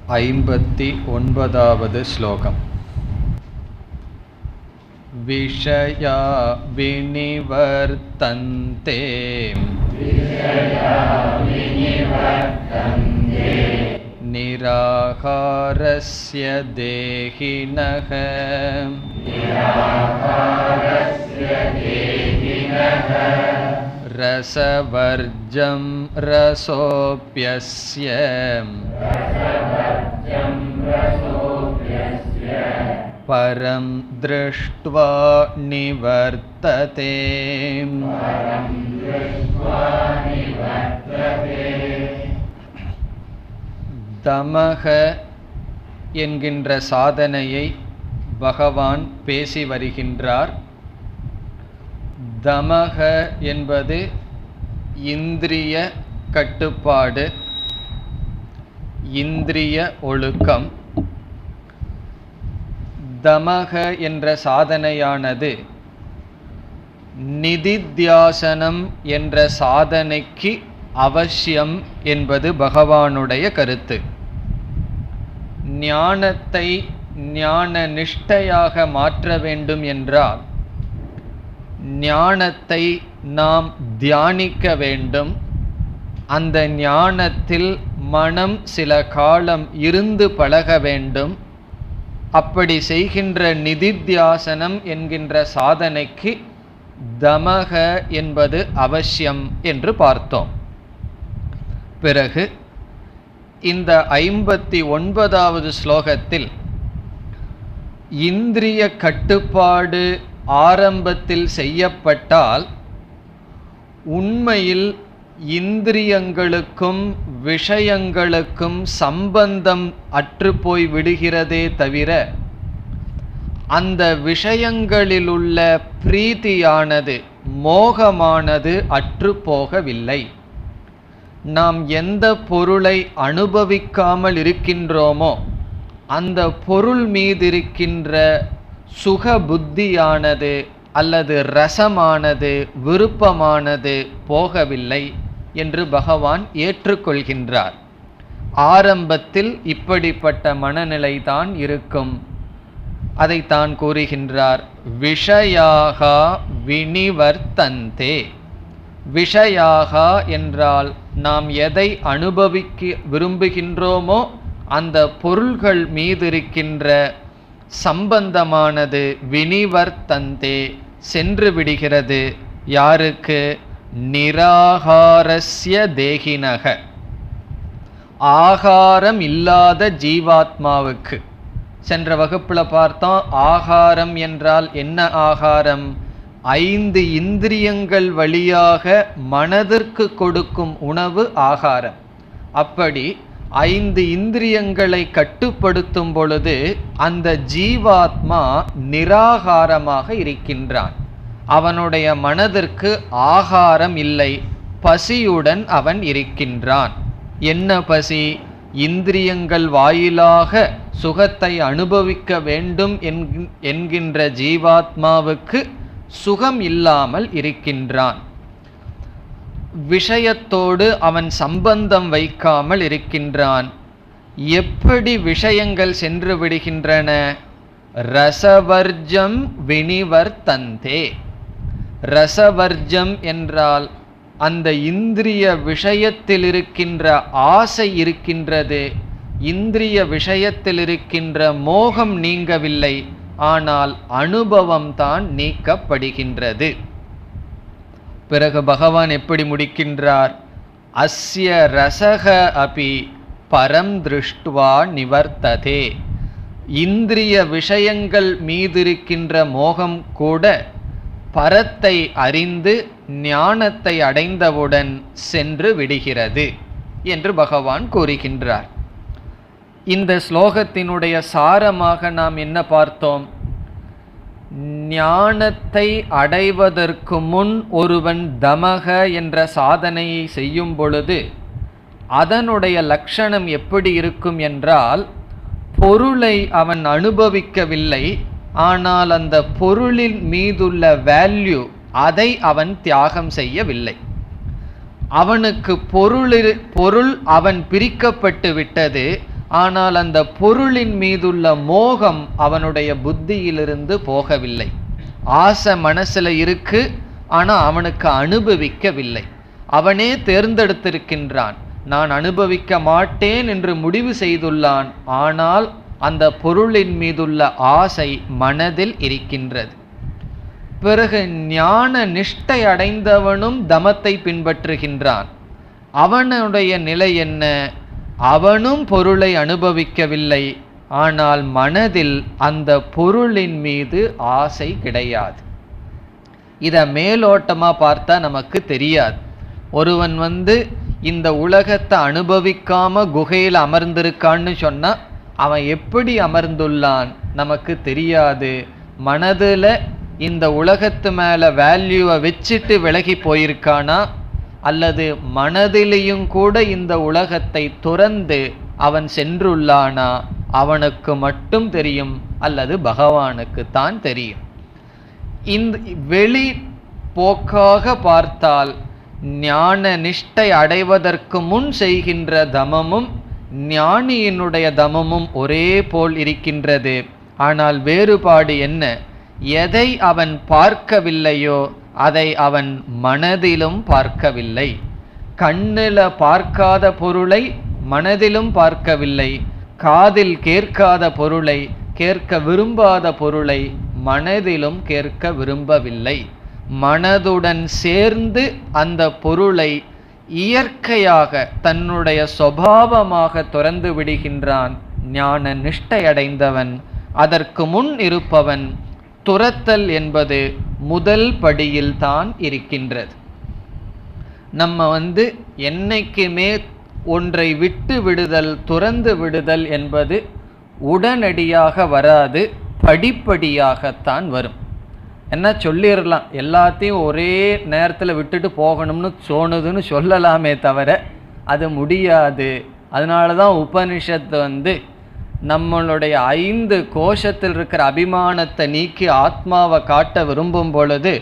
59வது ஸ்லோகம். விஷயா விநிவர்த்தந்தே நிராகாரஸ்ய தேஹினஹ ரசவர்ஜம் ரசோப்யஸ்ய பரம் த்ருஷ்ட்வா நிவர்த்ததே. தமக என்கின்ற சாதனையை பகவான் பேசி வருகின்றார். தமக என்பது இந்திரிய கட்டுப்பாடு, இந்திரிய ஒழுக்கம். தமக என்ற சாதனையானது நிதித்தியாசனம் என்ற சாதனைக்கு அவசியம் என்பது பகவானுடைய கருத்து. ஞானத்தை ஞான நிஷ்டையாக மாற்ற வேண்டும் என்றால் ஞானத்தை நாம் தியானிக்க வேண்டும். அந்த ஞானத்தில் மனம் சில காலம் இருந்து பழக வேண்டும். அப்படி செய்கின்ற நிதித்தியாசனம் என்கின்ற சாதனைக்கு தமக என்பது அவசியம் என்று பார்த்தோம். பிறகு இந்த 59வது ஸ்லோகத்தில் இந்திரிய கட்டுப்பாடு ஆரம்பத்தில் செய்யப்பட்டால் உண்மையில் இந்திரியங்களுக்கும் விஷயங்களுக்கும் சம்பந்தம் அற்றுப்போய் விடுகிறதே தவிர அந்த விஷயங்களிலுள்ள பிரீதியானது, மோகமானது அற்றுப்போகவில்லை. நாம் எந்த பொருளை அனுபவிக்காமல் இருக்கின்றோமோ அந்த பொருள் மீதிருக்கின்ற சுக புத்தியானது அல்லது ரசமானது, விருப்பமானது போகவில்லை என்று பகவான் ஏற்றுக்கொள்கின்றார். ஆரம்பத்தில் இப்படிப்பட்ட மனநிலைதான் இருக்கும். அதைத்தான் கூறுகின்றார். விஷயாகா விநிவர்த்தந்தே. விஷயாகா என்றால் நாம் எதை அனுபவிக்க விரும்புகின்றோமோ அந்த பொருள்கள் மீதிருக்கின்ற சம்பந்தமானது விநிவர்த்தந்தே சென்று விடுகிறது. யாருக்கு? நிராகாரஸ்ய தேகினக, ஆகாரம் இல்லாத ஜீவாத்மாவுக்கு. சென்ற வகுப்புல பார்த்தோம், ஆகாரம் என்றால் என்ன ஆகாரம்? 5 இந்திரியங்கள் வழியாக மனதிற்கு கொடுக்கும் உணவு ஆகாரம். அப்படி 5 இந்திரியங்களை கட்டுப்படுத்தும் பொழுது அந்த ஜீவாத்மா நிராகாரமாக இருக்கின்றான். அவனுடைய மனதிற்கு ஆகாரம் இல்லை, பசியுடன் அவன் இருக்கின்றான். என்ன பசி? இந்திரியங்கள் வாயிலாக சுகத்தை அனுபவிக்க வேண்டும் என்கின்ற ஜீவாத்மாவுக்கு சுகம் இல்லாமல் இருக்கின்றான். விஷயத்தோடு அவன் சம்பந்தம் வைக்காமல் இருக்கின்றான். எப்படி விஷயங்கள் சென்று விடுகின்றன? ரசவர்ஜம் விநிவர்த்தந்தே. ரசவர்ஜம் என்றால் அந்த இந்திரிய விஷயத்தில் இருக்கின்ற ஆசை இருக்கின்றது. இந்திரிய விஷயத்தில் இருக்கின்ற மோகம் நீங்கவில்லை, ஆனால் அனுபவம் தான் நீக்கப்படுகின்றது. பிறகு பகவான் எப்படி முடிக்கின்றார்? அஸ்ய ரசக அபி பரம் திருஷ்டுவா நிவர்த்ததே. இந்திரிய விஷயங்கள் மீதிருக்கின்ற மோகம் கூட பரத்தை அறிந்து ஞானத்தை அடைந்தவுடன் சென்று விடுகிறது என்று பகவான் கூறுகின்றார். இந்த ஸ்லோகத்தினுடைய சாரமாக நாம் என்ன பார்த்தோம்? ஞானத்தை அடைவதற்கு முன் ஒருவன் தமக என்ற சாதனையை செய்யும் பொழுது அதனுடைய லட்சணம் எப்படி இருக்கும் என்றால், பொருளை அவன் அனுபவிக்கவில்லை, ஆனால் அந்த பொருளின் மீதுள்ள வேல்யூ அதை அவன் தியாகம் செய்யவில்லை. அவனுக்கு பொருள் அவன் பிரிக்கப்பட்டு விட்டது, ஆனால் அந்த பொருளின் மீதுள்ள மோகம் அவனுடைய புத்தியிலிருந்து போகவில்லை. ஆசை மனசுல இருக்கு, ஆனா அவனுக்கு அனுபவிக்கவில்லை. அவனே தேர்ந்தெடுத்திருக்கின்றான், நான் அனுபவிக்க மாட்டேன் என்று முடிவு செய்துள்ளான். ஆனால் அந்த பொருளின் மீதுள்ள ஆசை மனதில் இருக்கின்றது. பிறகு ஞான நிஷ்டை அடைந்தவனும் தமத்தை பின்பற்றுகின்றான். அவனுடைய நிலை என்ன? அவனும் பொருளை அனுபவிக்கவில்லை, ஆனால் மனதில் அந்த பொருளின் மீது ஆசை கிடையாது. இதை மேலோட்டமா பார்த்தா நமக்கு தெரியாது. ஒருவன் இந்த உலகத்தை அனுபவிக்காம குகையில் அமர்ந்திருக்கான்னு சொன்னா அவன் எப்படி அமர்ந்துள்ளான் நமக்கு தெரியாது. மனதுல இந்த உலகத்து மேல வேல்யூவை வச்சுட்டு விலகி போயிருக்கானா, அல்லது மனதிலையும் கூட இந்த உலகத்தை துறந்து அவன் சென்றுள்ளானா, அவனுக்கு மட்டும் தெரியும், அல்லது பகவானுக்கு தான் தெரியும். இந்த வெளி போக்காக பார்த்தால் ஞான நிஷ்டை அடைவதற்கு முன் செய்கின்ற தமமும் ஞானியினுடைய தமமும் ஒரே போல் இருக்கின்றது. ஆனால் வேறுபாடு என்ன? எதை அவன் பார்க்கவில்லையோ அதை அவன் மனதிலும் பார்க்கவில்லை. கண்ணில் பார்க்காத பொருளை மனதிலும் பார்க்கவில்லை, காதில் கேட்காத பொருளை, கேட்க விரும்பாத பொருளை மனதிலும் கேட்க விரும்பவில்லை. மனதுடன் சேர்ந்து அந்த பொருளை இயற்கையாக தன்னுடைய சுபாவமாக துறந்து விடுகின்றான் ஞான நிஷ்டை அடைந்தவன். அதற்கு முன் இருப்பவன் துரத்தல் என்பது முதல் படியில் தான் இருக்கின்றது. நம்ம என்னைக்குமே ஒன்றை விட்டு விடுதல், துறந்து விடுதல் என்பது உடனடியாக வராது, படிப்படியாகத்தான் வரும். என்ன சொல்லிடலாம், எல்லாத்தையும் ஒரே நேரத்தில் விட்டுட்டு போகணும்னு தோணுதுன்னு சொல்லலாமே தவிர அது முடியாது. அதனால தான் உபனிஷத்து நம்மளுடைய 5 கோஷத்தில் இருக்கிற அபிமானத்தை நீக்கி ஆத்மாவை காட்ட விரும்பும் பொழுது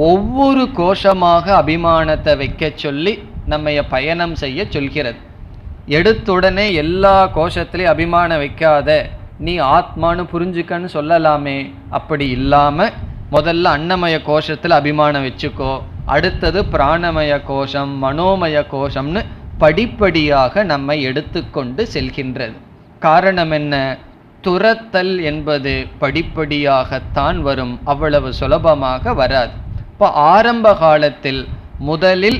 ஒவ்வொரு கோஷமாக அபிமானத்தை வைக்க சொல்லி நம்மைய பயணம் செய்ய சொல்கிறது. எடுத்துடனே எல்லா கோஷத்திலையும் அபிமானம் வைக்காத, நீ ஆத்மானு புரிஞ்சுக்கன்னு சொல்லலாமே. அப்படி இல்லாமல் முதல்ல அன்னமய கோஷத்தில் அபிமானம் வச்சுக்கோ, அடுத்தது பிராணமய கோஷம், மனோமய கோஷம்னு படிப்படியாக நம்மை எடுத்துக்கொண்டு செல்கின்றது. காரணம் என்ன? துரத்தல் என்பது படிப்படியாகத்தான் வரும், அவ்வளவு சுலபமாக வராது. இப்போ ஆரம்ப காலத்தில் முதலில்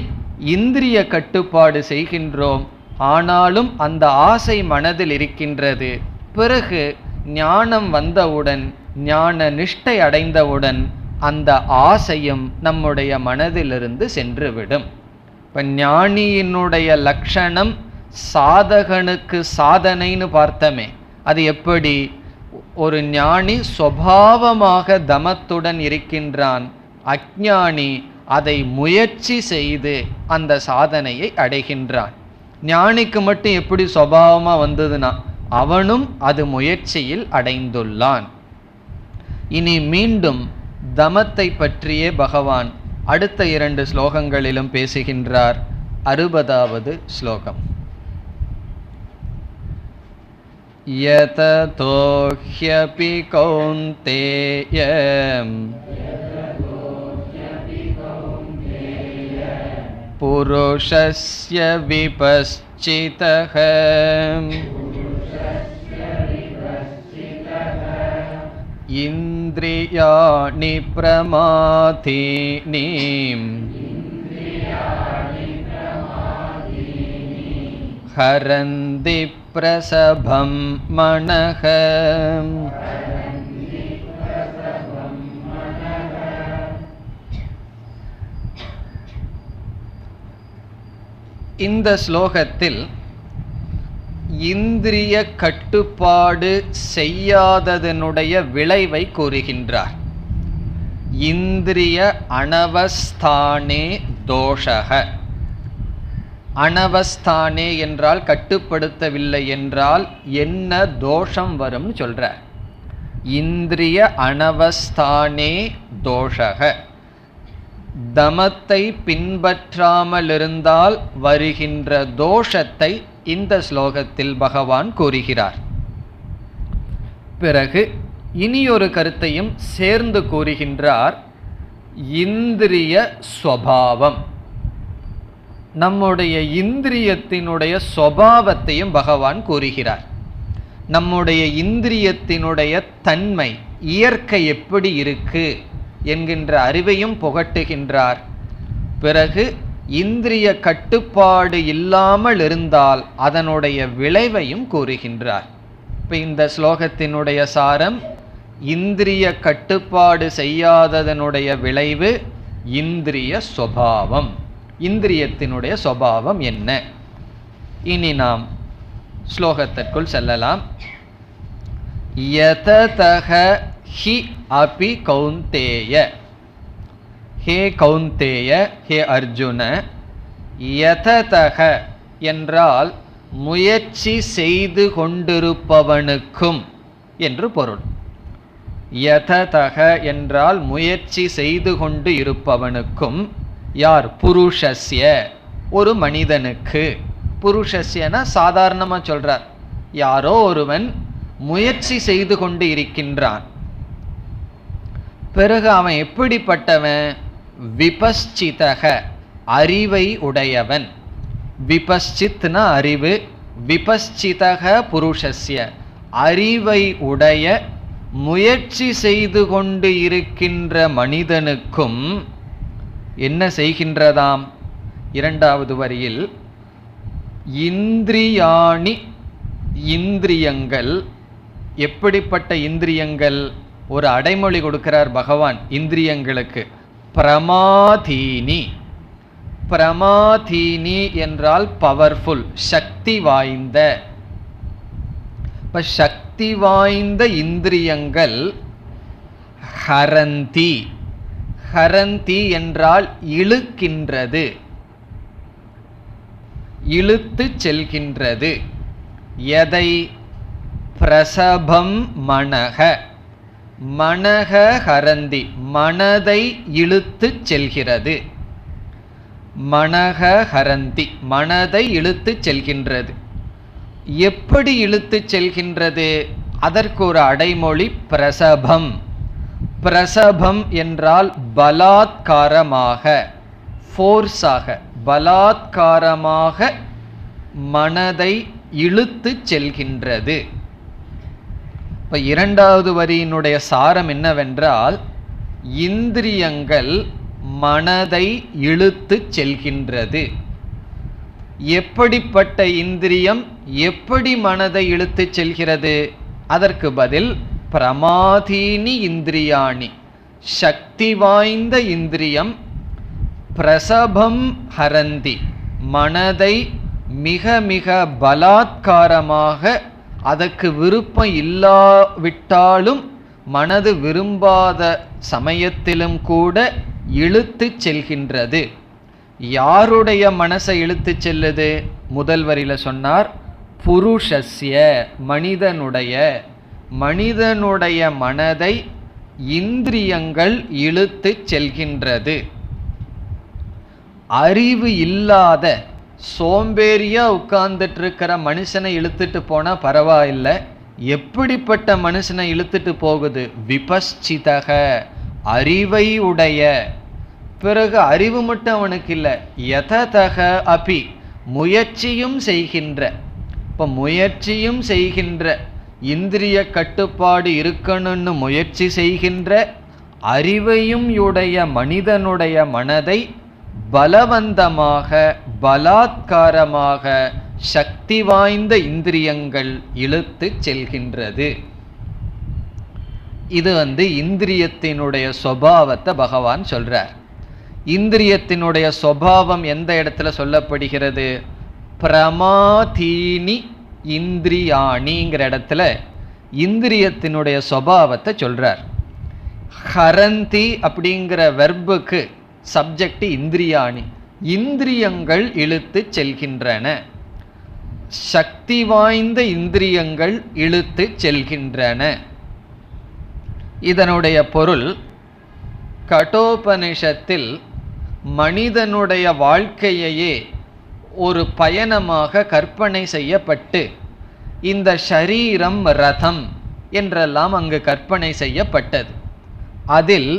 இந்திரிய கட்டுப்பாடு செய்கின்றோம், ஆனாலும் அந்த ஆசை மனதில் இருக்கின்றது. பிறகு ஞானம் வந்தவுடன், ஞான நிஷ்டை அடைந்தவுடன் அந்த ஆசையும் நம்முடைய மனதிலிருந்து சென்றுவிடும். இப்போ ஞானியினுடைய லட்சணம் சாதகனுக்கு சாதனைன்னு பார்த்தமே, அது எப்படி? ஒரு ஞானி சுபாவமாக தமத்துடன் இருக்கின்றான், அஞ்ஞானி அதை முயற்சி செய்து அந்த சாதனையை அடைகின்றான். ஞானிக்கு மட்டும் எப்படி சுபாவமாக வந்ததுன்னா அவனும் அது முயற்சியில் அடைந்துள்ளான். இனி மீண்டும் தமத்தை பற்றியே பகவான் அடுத்த 2 ஸ்லோகங்களிலும் பேசுகின்றார். 60வது ஸ்லோகம். யததோ ஹ்யபி கௌந்தேய புருஷஸ்ய விபஸ்சிதஹ இந்திரியாணி பிரமாதீனி ஹரந்தி பிரசபம் மனஹ. இந்த ஸ்லோகத்தில் இந்திரிய கட்டுப்பாடு செய்யாததனுடைய விளைவை கூறுகின்றார். இந்திரிய அனவஸ்தானே தோஷக. அனவஸ்தானே என்றால் கட்டுப்படுத்தவில்லை என்றால் என்ன தோஷம் வரும்னு சொல்றார். இந்திரிய அனவஸ்தானே தோஷக. தமத்தை பின்பற்றாமல் இருந்தால் வருகின்ற தோஷத்தை இந்த ஸ்லோகத்தில் பகவான் கூறுகிறார். பிறகு இனியொரு கருத்தையும் சேர்ந்து கூறுகின்றார். இந்திரிய ஸ்வபாவம், நம்முடைய இந்திரியத்தினுடைய ஸ்வபாவத்தையும் பகவான் கூறுகிறார். நம்முடைய இந்திரியத்தினுடைய தன்மை, இயற்கை எப்படி இருக்கு என்கின்ற அறிவையும் புகட்டுகின்றார். பிறகு இந்திரிய கட்டுப்பாடு இல்லாமல் இருந்தால் அதனுடைய விளைவையும் கூறுகின்றார். இப்போ இந்த ஸ்லோகத்தினுடைய சாரம், இந்திரிய கட்டுப்பாடு செய்யாததனுடைய விளைவு இந்திரிய ஸ்வபாவம். இந்திரியத்தினுடைய ஸ்வபாவம் என்ன? இனி நாம் ஸ்லோகத்திற்குள் செல்லலாம். யததஹ ஹி அபி கௌந்தேய, ஹே கௌந்தேய, ஹே அர்ஜுன. யததஹ என்றால் முயற்சி செய்து கொண்டிருப்பவனுக்கும் என்று பொருள். யததஹ என்றால் முயற்சி செய்து கொண்டு இருப்பவனுக்கும். யார்? புருஷஸ்ய, ஒரு மனிதனுக்கு. புருஷஸ்யனா சாதாரணமாக சொல்றார், யாரோ ஒருவன் முயற்சி செய்து கொண்டு இருக்கின்றான். பிறகு அவன் எப்படிப்பட்டவன்? விபஸ்சிதக, அறிவை உடையவன். விபஸ்சித்னா அறிவு, விபஸ்சிதக புருஷஸ்ய, அறிவை உடைய முயற்சி செய்து கொண்டு இருக்கின்ற மனிதனுக்கும் என்ன செய்கின்றதாம்? இரண்டாவது வரியில் இந்திரியாணி, இந்திரியங்கள். எப்படிப்பட்ட இந்திரியங்கள்? ஒரு அடைமொழி கொடுக்கிறார் பகவான் இந்திரியங்களுக்கு. பிரமாதீனி. பிரமாதீனி என்றால் பவர்ஃபுல், சக்தி வாய்ந்த. இப்ப சக்தி வாய்ந்த இந்திரியங்கள் ஹரந்தி. ஹரந்தி என்றால் இழுக்கின்றது, இழுத்து செல்கின்றது. எதை? பிரசபம் மனக. மனக ஹரந்தி, மனதை இழுத்து செல்கிறது. மனக ஹரந்தி, மனதை இழுத்து செல்கின்றது. எப்படி இழுத்து செல்கின்றது? அதற்கு ஒரு அடைமொழி பிரசபம். பிரசபம் என்றால் பலாத்காரமாக, ஃபோர்ஸாக, பலாத்காரமாக மனதை இழுத்து செல்கின்றது. இப்ப இரண்டாவது வரியினுடைய சாரம் என்னவென்றால், இந்திரியங்கள் மனதை இழுத்து செல்கின்றது. எப்படிப்பட்ட இந்திரியம் எப்படி மனதை இழுத்து செல்கிறது? அதற்கு பதில் பிரமாதீனி இந்திரியாணி, சக்தி வாய்ந்த இந்திரியம். பிரசபம் ஹரந்தி, மனதை மிக மிக பலாத்காரமாக, அதற்கு விருப்பம் இல்லாவிட்டாலும் மனது விரும்பாத சமயத்திலும் கூட இழுத்து செல்கின்றது. யாருடைய மனசை இழுத்து செல்லுது? முதல் வரியில சொன்னார் புருஷஸ்ய, மனிதனுடைய. மனிதனுடைய மனதை இந்திரியங்கள் இழுத்து செல்கின்றது. அறிவு இல்லாத சோம்பேறியா உட்கார்ந்துட்டு இருக்கிற மனுஷனை இழுத்துட்டு போனா பரவாயில்லை. எப்படிப்பட்ட மனுஷனை இழுத்துட்டு போகுது? விபஸ்சிதக, அறிவை உடைய. பிறகு அறிவு மட்டும் அவனுக்கு இல்லை, யததக அபி, முயற்சியும் செய்கின்ற. இப்ப முயற்சியும் செய்கின்ற, இந்திரிய கட்டுப்பாடு இருக்கணும்னு முயற்சி செய்கின்ற, அறிவையும் உடைய மனிதனுடைய மனதை பலவந்தமாக, பலாத்காரமாக சக்தி வாய்ந்த இந்திரியங்கள் இழுத்து செல்கின்றது. இது இந்திரியத்தினுடைய சுபாவத்தை பகவான் சொல்றார். இந்திரியத்தினுடைய சுபாவம் எந்த இடத்துல சொல்லப்படுகிறது? பிரமாதீனி இந்திரியாணிங்கிற இடத்துல இந்திரியத்தினுடைய சுபாவத்தை சொல்றார். ஹரந்தி அப்படிங்கிற வெர்புக்கு சப்ஜெக்ட் இந்திரியாணி, இந்திரியங்கள் இழுத்து செல்கின்றன. சக்தி வாய்ந்த இந்திரியங்கள் இழுத்து செல்கின்றன. இதனுடைய பொருள், கடோபனிஷத்தில் மனிதனுடைய வாழ்க்கையையே ஒரு பயணமாக கற்பனை செய்யப்பட்டு இந்த ஷரீரம் ரதம் என்றெல்லாம் அங்கு கற்பனை செய்யப்பட்டது. அதில்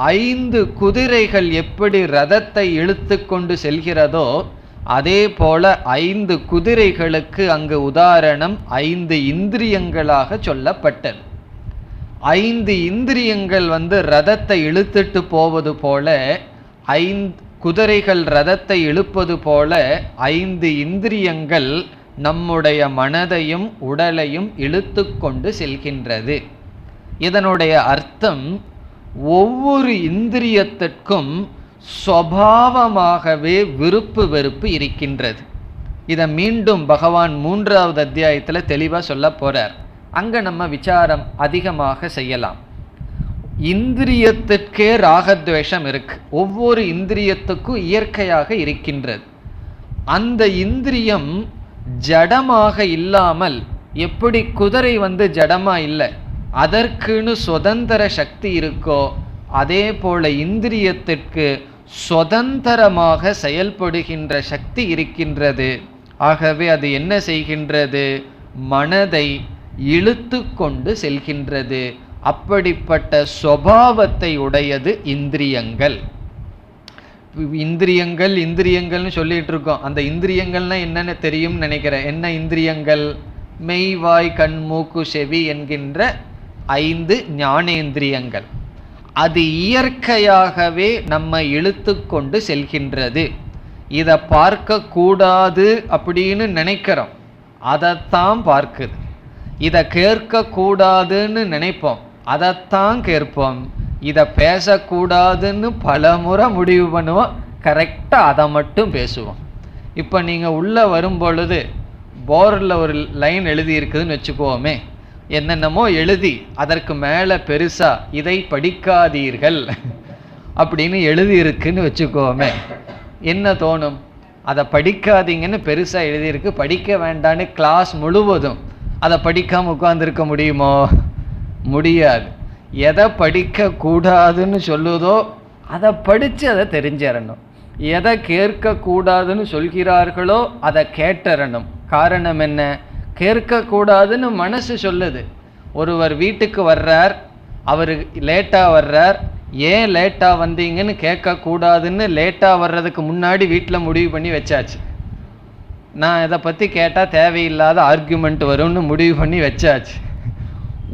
5 குதிரைகள் எப்படி ரதத்தை இழுத்து கொண்டு செல்கிறதோ அதே போல 5 குதிரைகளுக்கு அங்கு உதாரணம் 5 இந்திரியங்களாக சொல்லப்பட்டது. 5 இந்திரியங்கள் ரதத்தை இழுத்துட்டு போவது போல, 5 குதிரைகள் ரதத்தை இழுப்பது போல 5 இந்திரியங்கள் நம்முடைய மனதையும் உடலையும் இழுத்து கொண்டு செல்கின்றது. இதனுடைய அர்த்தம், ஒவ்வொரு இந்திரியத்திற்கும் சுபாவமாகவே விருப்பு வெறுப்பு இருக்கின்றது. இதை மீண்டும் பகவான் 3வது அத்தியாயத்தில் தெளிவாக சொல்ல போறார். அங்க நம்ம விசாரம் அதிகமாக செய்யலாம். இந்திரியத்திற்கே ராகத்வேஷம் இருக்கு. ஒவ்வொரு இந்திரியத்துக்கும் இயற்கையாக இருக்கின்றது. அந்த இந்திரியம் ஜடமாக இல்லாமல், எப்படி குதிரை ஜடமா இல்லை, அதற்குன்னு சுதந்திர சக்தி இருக்கோ அதே போல இந்திரியத்திற்கு சுதந்திரமாக செயல்படுகின்ற சக்தி இருக்கின்றது. ஆகவே அது என்ன செய்கின்றது? மனதை இழுத்து கொண்டு செல்கின்றது. அப்படிப்பட்ட சுபாவத்தை உடையது இந்திரியங்கள். இந்திரியங்கள்னு சொல்லிட்டு இருக்கோம். அந்த இந்திரியங்கள்னா என்னன்னு தெரியும் நினைக்கிறேன். என்ன இந்திரியங்கள்? மெய், வாய், கண், மூக்கு, செவி என்கின்ற 5 ஞானேந்திரியங்கள். அது இயற்கையாகவே நம்ம இழுத்து கொண்டு செல்கின்றது. இதை பார்க்க கூடாது அப்படின்னு நினைக்கிறோம், அதைத்தான் பார்க்குது. இதை கேட்க கூடாதுன்னு நினைப்போம், அதைத்தான் கேட்போம். இதை பேசக்கூடாதுன்னு பல முறை முடிவு பண்ணுவோம், கரெக்டாக அதை மட்டும் பேசுவோம். இப்போ நீங்கள் உள்ளே வரும் பொழுது போர்டில் ஒரு லைன் எழுதி இருக்குதுன்னு வச்சுக்கோமே, என்னென்னமோ எழுதி அதற்கு மேலே பெருசா இதை படிக்காதீர்கள் அப்படின்னு எழுதி இருக்குன்னு வச்சுக்கோமே, என்ன தோணும்? அதை படிக்காதீங்கன்னு பெருசா எழுதியிருக்கு, படிக்க வேண்டான்னு கிளாஸ் முழுவதும் அதை படிக்காம உட்கார்ந்துருக்க முடியுமோ? முடியாது. எதை படிக்க கூடாதுன்னு சொல்லுதோ அதை படித்து அதை தெரிஞ்சிடணும். எதை கேட்க கூடாதுன்னு சொல்கிறார்களோ அதை கேட்டறணும். காரணம் என்ன? கேட்கக்கூடாதுன்னு மனசு சொல்லுது. ஒருவர் வீட்டுக்கு வர்றார், அவர் லேட்டாக வர்றார். ஏன் லேட்டாக வந்தீங்கன்னு கேட்கக்கூடாதுன்னு லேட்டாக வர்றதுக்கு முன்னாடி வீட்டில் முடிவு பண்ணி வச்சாச்சு. நான் இதை பற்றி கேட்டால் தேவையில்லாத ஆர்கியூமெண்ட் வரும்னு முடிவு பண்ணி வச்சாச்சு.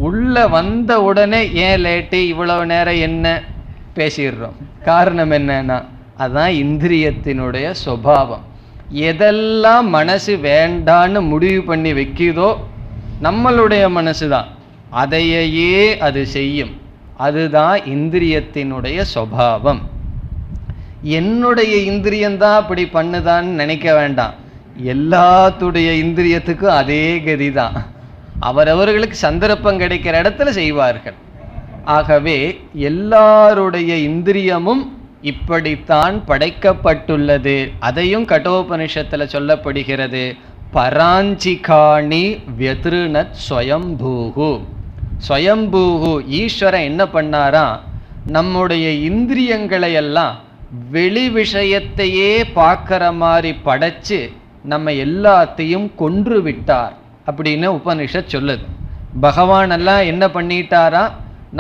உள்ளே வந்த உடனே ஏன் லேட்டு, இவ்வளவு நேரம் என்ன பேசிடுறோம். காரணம் என்னன்னா, அதுதான் இந்திரியத்தினுடைய சுபாவம். எதெல்லாம் மனசு வேண்டான்னு முடிவு பண்ணி வைக்குதோ நம்மளுடைய மனசு தான், அதையே அது செய்யும். அதுதான் இந்திரியத்தினுடைய சுபாவம். என்னுடைய இந்திரியம்தான் அப்படி பண்ணுதான்னு நினைக்க வேண்டாம். எல்லாத்துடைய இந்திரியத்துக்கும் அதே கதி தான். அவரவர்களுக்கு சந்தர்ப்பம் கிடைக்கிற இடத்துல செய்வார்கள். ஆகவே எல்லாருடைய இந்திரியமும் இப்படித்தான் படைக்கப்பட்டுள்ளது. அதையும் கட்டோபனிஷத்துல சொல்லப்படுகிறது. பராஞ்சிகாணி வியத்ருணத் ஸ்வயம்பூஹு. ஸ்வயம்பூஹு ஈஸ்வரன் என்ன பண்ணாரா, நம்முடைய இந்திரியங்களை எல்லாம் வெளி விஷயத்தையே பார்க்கிற மாதிரி படைச்சு நம்ம எல்லாத்தையும் கொன்று விட்டார் அப்படின்னு உபனிஷத் சொல்லுது. பகவான் எல்லாம் என்ன பண்ணிட்டாரா,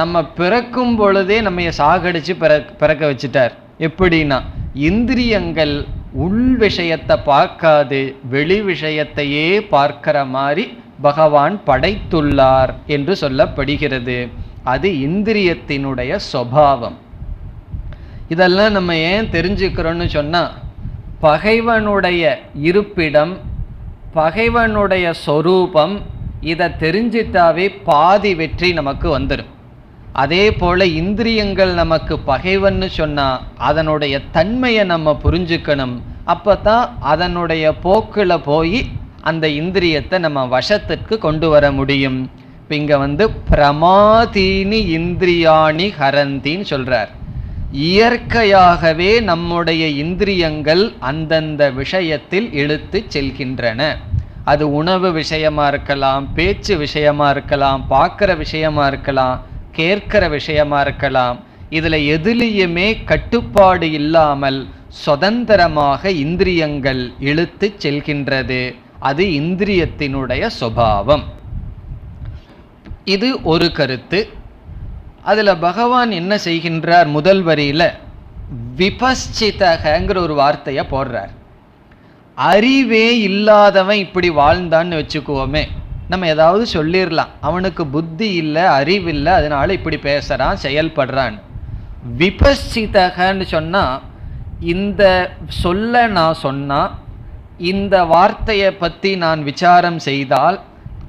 நம்ம பிறக்கும் பொழுதே நம்ம சாகடிச்சு பிறக்க வச்சுட்டார். எப்படின்னா, இந்திரியங்கள் உள் விஷயத்தை பார்க்காது வெளி விஷயத்தையே பார்க்கிற மாதிரி பகவான் படைத்துள்ளார் என்று சொல்லப்படுகிறது. அது இந்திரியத்தினுடைய சுபாவம். இதெல்லாம் நம்ம ஏன் தெரிஞ்சுக்கிறோன்னு சொன்னா, பகைவனுடைய இருப்பிடம், பகைவனுடைய சொரூபம், இதை தெரிஞ்சிட்டாவே பாதி வெற்றி நமக்கு வந்துடும். அதே போல இந்திரியங்கள் நமக்கு பகைவன்னு சொன்னா அதனுடைய தன்மையை நம்ம புரிஞ்சுக்கணும். அப்பதான் அதனுடைய போக்குல போய் அந்த இந்திரியத்தை நம்ம வசத்திற்கு கொண்டு வர முடியும். இப்ப இங்க பிரமாதீனி இந்திரியாணி ஹரந்தின்னு சொல்றார். இயற்கையாகவே நம்முடைய இந்திரியங்கள் அந்தந்த விஷயத்தில் இழுத்து செல்கின்றன. அது உணவு விஷயமா இருக்கலாம், பேச்சு விஷயமா இருக்கலாம், பார்க்கிற விஷயமா இருக்கலாம், கேட்கிற விஷயமா இருக்கலாம். இதுல எதுலேயுமே கட்டுப்பாடு இல்லாமல் சுதந்திரமாக இந்திரியங்கள் இழுத்து செல்கின்றது. அது இந்திரியத்தினுடைய சுபாவம். இது ஒரு கருத்து. அதுல பகவான் என்ன செய்கின்றார், முதல் வரியில விபஸ்சிதங்கிற ஒரு வார்த்தையை போடுறார். அறிவே இல்லாதவன் இப்படி வாழ்ந்தான்னு வச்சுக்குவோமே, நம்ம ஏதாவது சொல்லிடலாம், அவனுக்கு புத்தி இல்லை, அறிவில்லை, அதனால இப்படி பேசுறான், செயல்படுறான். விபஸ்சிதன்னு சொன்னா, இந்த சொல்ல நான் சொன்னா, இந்த வார்த்தையை பற்றி நான் விசாரம் செய்தால்,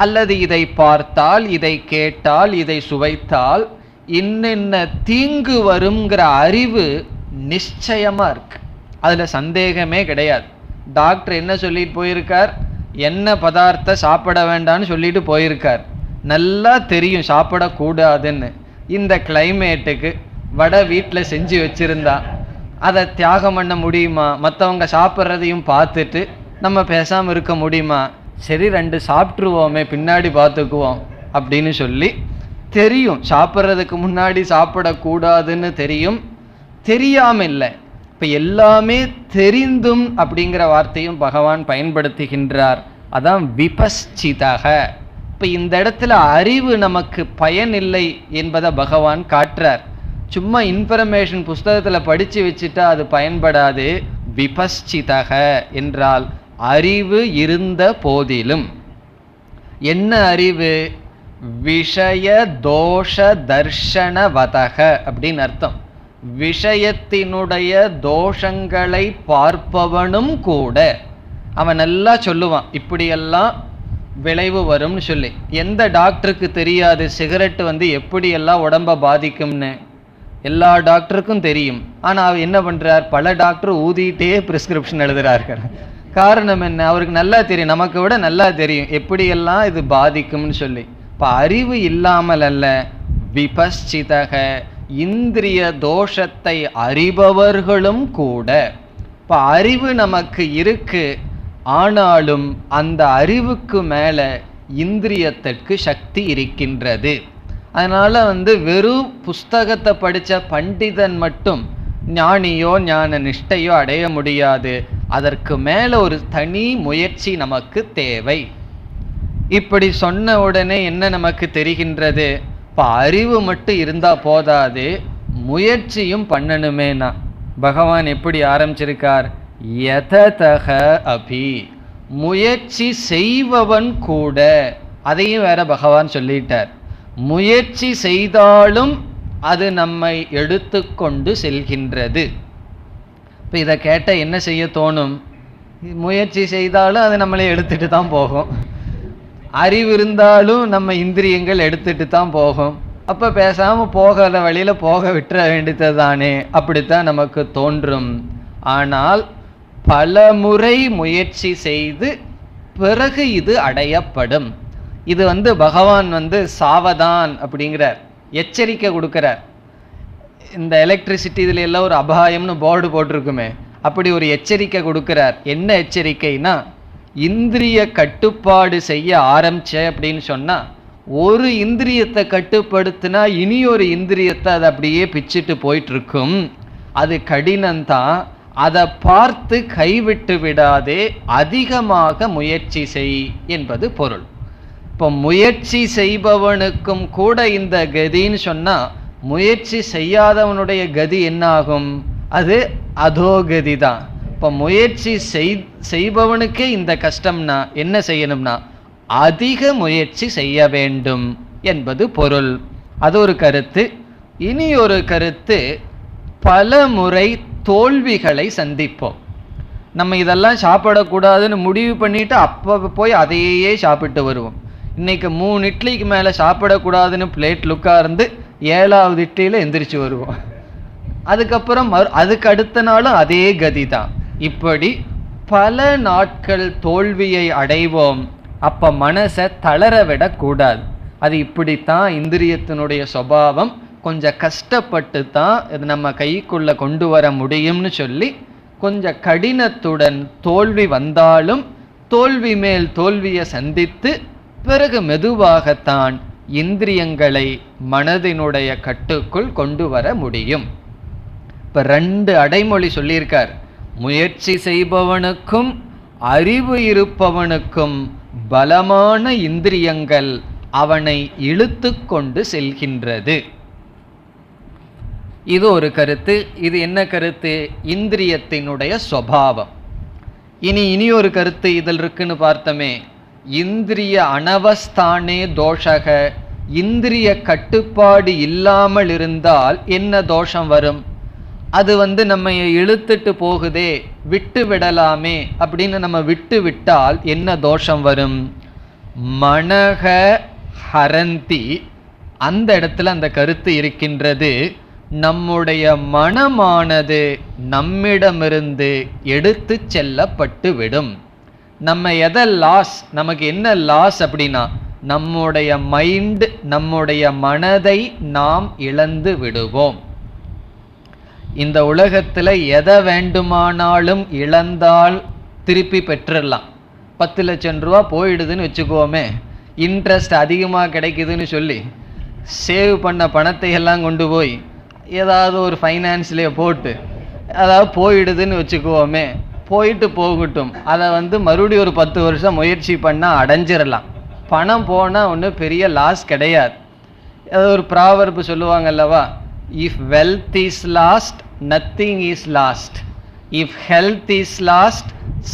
அல்லது இதை பார்த்தால், இதை கேட்டால், இதை சுவைத்தால் இன்னென்ன தீங்கு வருங்கிற அறிவு நிச்சயமா இருக்கு. அதுல சந்தேகமே கிடையாது. டாக்டர் என்ன சொல்லிட்டு போயிருக்கார், என்ன பதார்த்த சாப்பிட வேண்டாம்னு சொல்லிட்டு போயிருக்கார். நல்லா தெரியும் சாப்பிடக்கூடாதுன்னு. இந்த கிளைமேட்டுக்கு வடை வீட்டில் செஞ்சு வச்சிருந்தா அதை தியாகம் பண்ண முடியுமா? மற்றவங்க சாப்பிட்றதையும் பார்த்துட்டு நம்ம பேசாமல் இருக்க முடியுமா? சரி 2 சாப்பிட்ருவோமே, பின்னாடி பார்த்துக்குவோம் அப்படின்னு சொல்லி தெரியும். சாப்பிட்றதுக்கு முன்னாடி சாப்பிடக்கூடாதுன்னு தெரியும், தெரியாமல் இல்லை. இப்போ எல்லாமே தெரிந்தும் அப்படிங்கிற வார்த்தையும் பகவான் பயன்படுத்துகின்றார். அதான் விபஸ்சிதக. இப்போ இந்த இடத்துல அறிவு நமக்கு பயன் இல்லை என்பதை பகவான் காட்டுறார். சும்மா இன்ஃபர்மேஷன் புஸ்தகத்தில் படித்து வச்சுட்டா அது பயன்படாது. விபஸ்சிதக என்றால் அறிவு இருந்த போதிலும். என்ன அறிவு? விஷய தோஷ தர்ஷனவதக அப்படின்னு அர்த்தம். விஷயத்தினுடைய தோஷங்களை பார்ப்பவனும் கூட அவன் நல்லா சொல்லுவான், இப்படியெல்லாம் விளைவு வரும்னு சொல்லி. எந்த டாக்டருக்கு தெரியாது சிகரெட் எப்படியெல்லாம் உடம்ப பாதிக்கும்னு? எல்லா டாக்டருக்கும் தெரியும். ஆனால் அவர் என்ன பண்றார், பல டாக்டர் ஊதிட்டே பிரிஸ்கிரிப்ஷன் எழுதுறார்கள். காரணம் என்ன? அவருக்கு நல்லா தெரியும், நமக்கு விட நல்லா தெரியும் எப்படியெல்லாம் இது பாதிக்கும்னு சொல்லி. இப்போ அறிவு இல்லாமல் அல்ல, விபஸ்சிதக இந்திரிய தோஷத்தை அறிபவர்களும் கூட. இப்போ அறிவு நமக்கு இருக்கு, ஆனாலும் அந்த அறிவுக்கு மேல இந்திரியத்திற்கு சக்தி இருக்கின்றது. அதனால வெறும் புஸ்தகத்தை படித்த பண்டிதன் மட்டும் ஞானியோ ஞான நிஷ்டையோ அடைய முடியாது. அதற்கு மேல ஒரு தனி முயற்சி நமக்கு தேவை. இப்படி சொன்ன உடனே என்ன நமக்கு தெரிகின்றது? இப்போ அறிவு மட்டும் இருந்தா போதாது, முயற்சியும் பண்ணணுமேனா. பகவான் எப்படி ஆரம்பிச்சிருக்கார்? யததக அபி, முயற்சி செய்பவன் கூட. அதையும் வேற பகவான் சொல்லிட்டார். முயற்சி செய்தாலும் அது நம்மை எடுத்துக்கொண்டு செல்கின்றது. இப்போ இதை கேட்ட என்ன செய்ய தோணும்? முயற்சி செய்தாலும் அது நம்மளை எடுத்துட்டு தான் போகும். அறிவு இருந்தாலும் நம்ம இந்திரியங்கள் எடுத்துட்டு தான் போகும். அப்போ பேசாம போகாத வழியில போக விட்டுற வேண்டியது தானே, அப்படித்தான் நமக்கு தோன்றும். ஆனால் பல முறை முயற்சி செய்து பிறகு இது அடையப்படும். இது பகவான் சாவதான் அப்படிங்கிறார், எச்சரிக்கை கொடுக்கிறார். இந்த எலக்ட்ரிசிட்டி இதுல எல்லாம் ஒரு அபாயம்னு போர்டு போட்டிருக்குமே, அப்படி ஒரு எச்சரிக்கை கொடுக்கிறார். என்ன எச்சரிக்கைனா, இந்திரிய கட்டுப்பாடு செய்ய ஆரம்பிச்ச அப்படின்னு சொன்னா, ஒரு இந்திரியத்தை கட்டுப்படுத்தினா இனி ஒரு இந்திரியத்தை அது அப்படியே பிச்சுட்டு போயிட்டு இருக்கும். அது கடினம்தான். அதை பார்த்து கைவிட்டு விடாதே, அதிகமாக முயற்சி செய் என்பது பொருள். இப்போ முயற்சி செய்பவனுக்கும் கூட இந்த கதின்னு சொன்னா, முயற்சி செய்யாதவனுடைய கதி என்ன ஆகும்? அது அதோகதி தான். இப்போ முயற்சி செய்பவனுக்கே இந்த கஷ்டம்னா என்ன செய்யணும்னா, அதிக முயற்சி செய்ய வேண்டும் என்பது பொருள். அது ஒரு கருத்து. இனி ஒரு கருத்து, பல முறை தோல்விகளை சந்திப்போம். நம்ம இதெல்லாம் சாப்பிடக்கூடாதுன்னு முடிவு பண்ணிட்டு அப்போ போய் அதையே சாப்பிட்டு வருவோம். இன்னைக்கு 3 இட்லிக்கு மேலே சாப்பிடக்கூடாதுன்னு பிளேட் லுக்கா இருந்து 7வது இட்லியில எந்திரிச்சு வருவோம். அதுக்கப்புறம் அதுக்கு அடுத்த நாளும் அதே கதி தான். இப்படி பல நாட்கள் தோல்வியை அடைவோம். அப்ப மனசை தளர விடக்கூடாது. அது இப்படித்தான் இந்திரியத்தினுடைய சுபாவம். கொஞ்சம் கஷ்டப்பட்டு தான் இது நம்ம கைக்குள்ள கொண்டு வர முடியும்னு சொல்லி கொஞ்சம் கடினத்துடன் தோல்வி வந்தாலும் தோல்வி மேல் தோல்வியை சந்தித்து பிறகு மெதுவாகத்தான் இந்திரியங்களை மனதினுடைய கட்டுக்குள் கொண்டு வர முடியும். இப்ப 2 அடைமொழி சொல்லியிருக்கார். முயற்சி செய்பவனுக்கும் அறிவு இருப்பவனுக்கும் பலமான இந்திரியங்கள் அவனை இழுத்து கொண்டு செல்கின்றது. இது ஒரு கருத்து. இது என்ன கருத்து? இந்திரியத்தினுடைய சுபாவம். இனி ஒரு கருத்து இதில் இருக்குன்னு பார்த்தோமே, இந்திரிய அனவஸ்தானே தோஷக, இந்திரிய கட்டுப்பாடு இல்லாமல் இருந்தால் என்ன தோஷம் வரும்? அது நம்ம இழுத்துட்டு போகுதே, விட்டு விடலாமே அப்படின்னு நம்ம விட்டு விட்டால் என்ன தோஷம் வரும்? மனக ஹரந்தி. அந்த இடத்துல அந்த கருத்து இருக்கின்றது. நம்முடைய மனமானது நம்மிடமிருந்து எடுத்து செல்லப்பட்டு விடும். நம்ம எதை லாஸ், நமக்கு என்ன லாஸ் அப்படின்னா, நம்முடைய மைண்ட், நம்முடைய மனதை நாம் இழந்து விடுவோம். இந்த உலகத்துல எதை வேண்டுமானாலும் இழந்தால் திருப்பி பெற்றுடலாம். 10 லட்சம் ரூபா போயிடுதுன்னு வச்சுக்கோமே, இன்ட்ரெஸ்ட் அதிகமாக கிடைக்குதுன்னு சொல்லி சேவ் பண்ண பணத்தை எல்லாம் கொண்டு போய் ஏதாவது ஒரு ஃபைனான்ஸ்லேயே போட்டு அதாவது போயிடுதுன்னு வச்சுக்குவோமே, போயிட்டு போகட்டும், அதை மறுபடியும் ஒரு 10 வருஷம் முயற்சி பண்ணால் அடைஞ்சிடலாம். பணம் போனால் ஒன்றும் பெரிய லாஸ் கிடையாது. அது ஒரு ப்ராவர்பு சொல்லுவாங்க அல்லவா, if wealth is last nothing is last, if health is last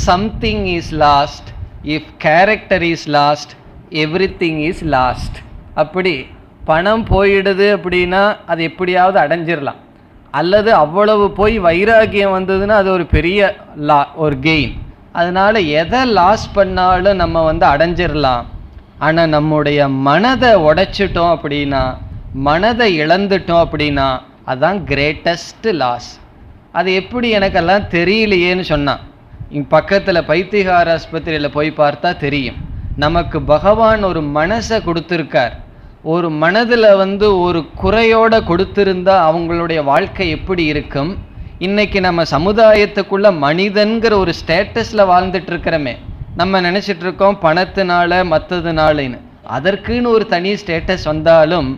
something is last, if character is last everything is last. அப்படி பணம் போயிடுது அப்படின்னா அது எப்படியாவது அடைஞ்சிடலாம், அல்லது அவ்வளவு போய் வைராகியம் வந்ததுன்னா அது ஒரு பெரிய ஒரு கெயின். அதனால எதை லாஸ் பண்ணாலும் நம்ம அடைஞ்சிடலாம். ஆனால் நம்முடைய மனதை உடைச்சிட்டோம் அப்படின்னா, மனதை இழந்துட்டோம் அப்படின்னா அதுதான் கிரேட்டஸ்ட் லாஸ். அது எப்படி எனக்கெல்லாம் தெரியலையேன்னு சொன்னான். இங்கே பக்கத்தில் பைத்தியகார ஆஸ்பத்திரியில் போய் பார்த்தா தெரியும். நமக்கு பகவான் ஒரு மனசை கொடுத்துருக்கார். ஒரு மனதில் ஒரு குறையோட கொடுத்திருந்தா அவங்களுடைய வாழ்க்கை எப்படி இருக்கும்? இன்னைக்கு நம்ம சமுதாயத்துக்குள்ள மனிதன்கிற ஒரு ஸ்டேட்டஸில் வாழ்ந்துட்டு இருக்கிறோமே, நம்ம நினச்சிட்டு இருக்கோம் பணத்தினால மற்றதுனாலன்னு. அதற்குன்னு ஒரு தனி ஸ்டேட்டஸ் வந்தாலும்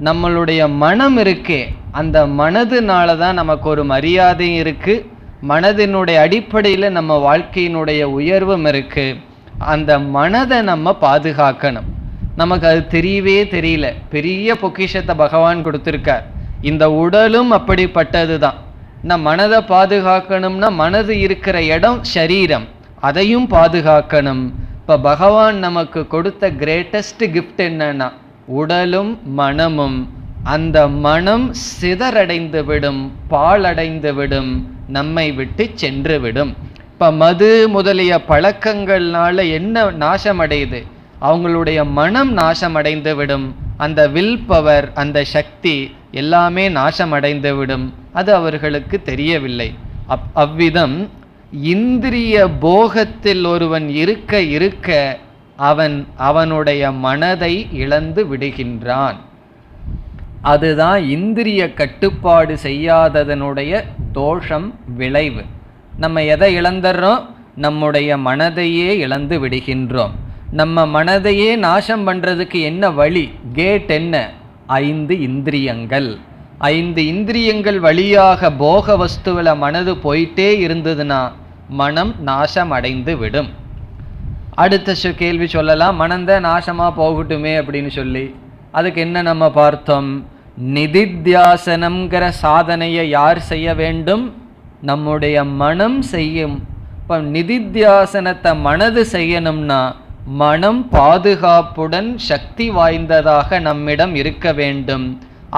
நம்மளுடைய மனம் இருக்கே, அந்த மனதுனால தான் நமக்கு ஒரு மரியாதையும் இருக்கு, மனதினுடைய அடிப்படையில் நம்ம வாழ்க்கையினுடைய உயர்வும் இருக்கு. அந்த மனதை நம்ம பாதுகாக்கணும். நமக்கு அது தெரியவே தெரியல. பெரிய பொக்கிஷத்தை பகவான் கொடுத்துருக்கார். இந்த உடலும் அப்படிப்பட்டது தான். நான் மனதை பாதுகாக்கணும்னா மனது இருக்கிற இடம் சரீரம், அதையும் பாதுகாக்கணும். இப்போ பகவான் நமக்கு கொடுத்த கிரேட்டஸ்ட் கிஃப்ட் என்னன்னா உடலும் மனமும். அந்த மனம் சிதறடைந்து விடும், பாழடைந்து விடும், நம்மை விட்டு சென்று விடும். இப்போ மது முதலிய பழக்கங்கள்னால என்ன நாசமடையுது? அவங்களுடைய மனம் நாசமடைந்து விடும். அந்த வில் பவர், அந்த சக்தி எல்லாமே நாசமடைந்து விடும். அது அவர்களுக்கு தெரியவில்லை. அவ்விதம் இந்திரிய போகத்தில் ஒருவன் இருக்க இருக்க அவனுடைய மனதை இழந்து விடுகின்றான். அதுதான் இந்திரிய கட்டுப்பாடு செய்யாததனுடைய தோஷம், விளைவு. நம்ம எதை இழந்துடுறோம்? நம்முடைய மனதையே இழந்து விடுகின்றோம். நம்ம மனதையே நாசம் பண்றதுக்கு என்ன வழி? கேட் என்ன? 5 இந்திரியங்கள். 5 இந்திரியங்கள் வழியாக போக வஸ்துவில மனது போயிட்டே இருந்ததுன்னா மனம் நாசம் அடைந்து விடும். அடுத்த கேள்வி சொல்லலாம், மனந்தான் நாசமா போகட்டுமே அப்படின்னு சொல்லி. அதுக்கு என்ன நம்ம பார்த்தோம்? நிதித்தியாசனம்ங்கிற சாதனையை யார் செய்ய வேண்டும்? நம்முடைய மனம் செய்யும். இப்போ நிதித்தியாசனத்தை மனது செய்யணும்னா மனம் பாதுகாப்புடன் சக்தி வாய்ந்ததாக நம்மிடம் இருக்க வேண்டும்.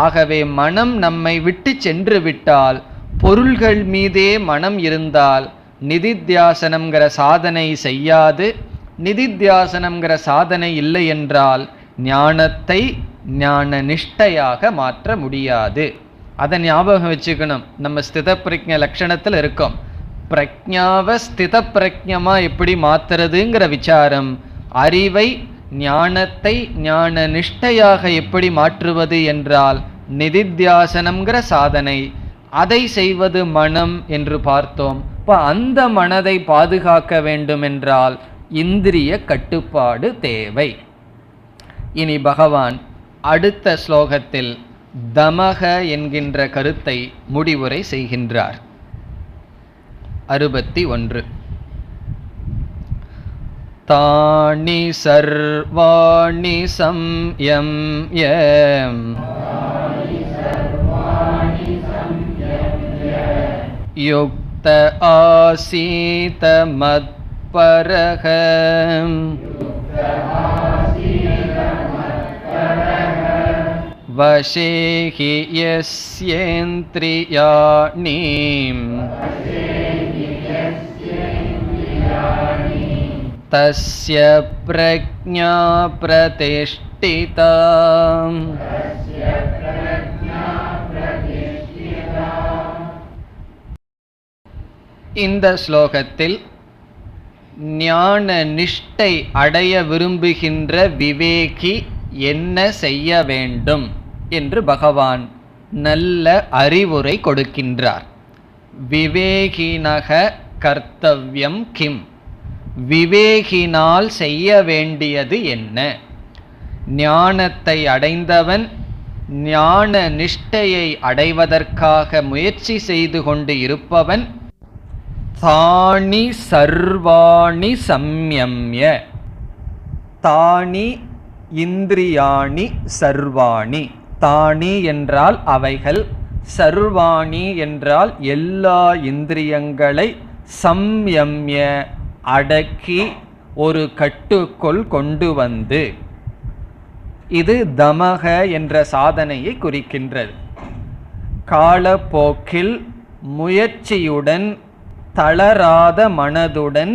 ஆகவே மனம் நம்மை விட்டு சென்று விட்டால், பொருள்கள் மீதே மனம் இருந்தால் நிதித்தியாசனம்ங்கிற சாதனை செய்யாது. நிதித்தியாசனம்ங்கிற சாதனை இல்லை என்றால் ஞானத்தை ஞான நிஷ்டையாக மாற்ற முடியாது. அதை ஞாபகம் வச்சுக்கணும். நம்ம ஸ்தித பிரஜ்ஞ லட்சணத்தில் இருக்கோம். பிரஜ்ஞாவை ஸ்தித பிரஜ்ஞமா எப்படி மாத்துறதுங்கிற விசாரம், அறிவை ஞானத்தை ஞான நிஷ்டையாக எப்படி மாற்றுவது என்றால் நிதித்தியாசனம்ங்கிற சாதனை, அதை செய்வது மனம் என்று பார்த்தோம். இப்போ அந்த மனதை பாதுகாக்க வேண்டும் என்றால் இந்திரிய கட்டுப்பாடு தேவை. இனி பகவான் அடுத்த ஸ்லோகத்தில் தமக என்கின்ற கருத்தை முடிவுரை செய்கின்றார். 61. தானி சர்வாணி சம்யம்ய யுக்த ஆசீத மத்பரஹ வசேஹி யஸ்யேந்திரியாணி தஸ்ய பிரக்ஞா பிரதிஷ்டிதா. இந்த ஸ்லோகத்தில் ஞான நிஷ்டை அடைய விரும்புகின்ற விவேகி என்ன செய்ய வேண்டும் என்று பகவான் நல்ல அறிவுரை கொடுக்கின்றார். விவேகினக கர்த்தவ்யம் கிம், விவேகினால் செய்ய வேண்டியது என்ன? ஞானத்தை அடைந்தவன் ஞான நிஷ்டையை அடைவதற்காக முயற்சி செய்து கொண்டு இருப்பவன் தானி சர்வாணி சம்யம்ய, தானி இந்திரியாணி சர்வாணி, தானி என்றால் அவைகள், சர்வாணி என்றால் எல்லா இந்திரியங்களை சம்யம்ய அடக்கி ஒரு கட்டுக்குள் கொண்டு வந்து, இது தமக என்ற சாதனையை குறிக்கின்றது. காலப்போக்கில் முயற்சியுடன் தளராத மனதுடன்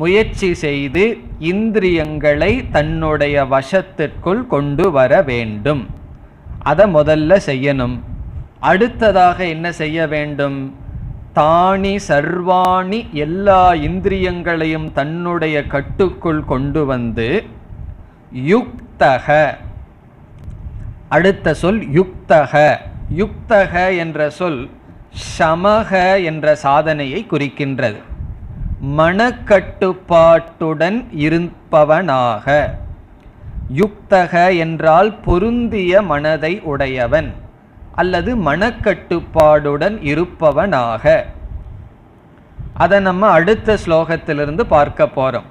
முயற்சி செய்து இந்திரியங்களை தன்னுடைய வசத்திற்குள் கொண்டு வர வேண்டும். அதை முதல்ல செய்யணும். அடுத்ததாக என்ன செய்ய வேண்டும்? தானி சர்வாணி, எல்லா இந்திரியங்களையும் தன்னுடைய கட்டுக்குள் கொண்டு வந்து, யுக்தக, அடுத்த சொல் யுக்தக. யுக்தக என்ற சொல் சமக என்ற சாதனையை குறிக்கின்றது. மனக்கட்டுப்பாட்டுடன் இருப்பவனாக. யுக்தக என்றால் பொருந்திய மனதை உடையவன் அல்லது மனக்கட்டுப்பாடுடன் இருப்பவனாக. அதை நம்ம அடுத்த ஸ்லோகத்திலிருந்து பார்க்க போறோம்.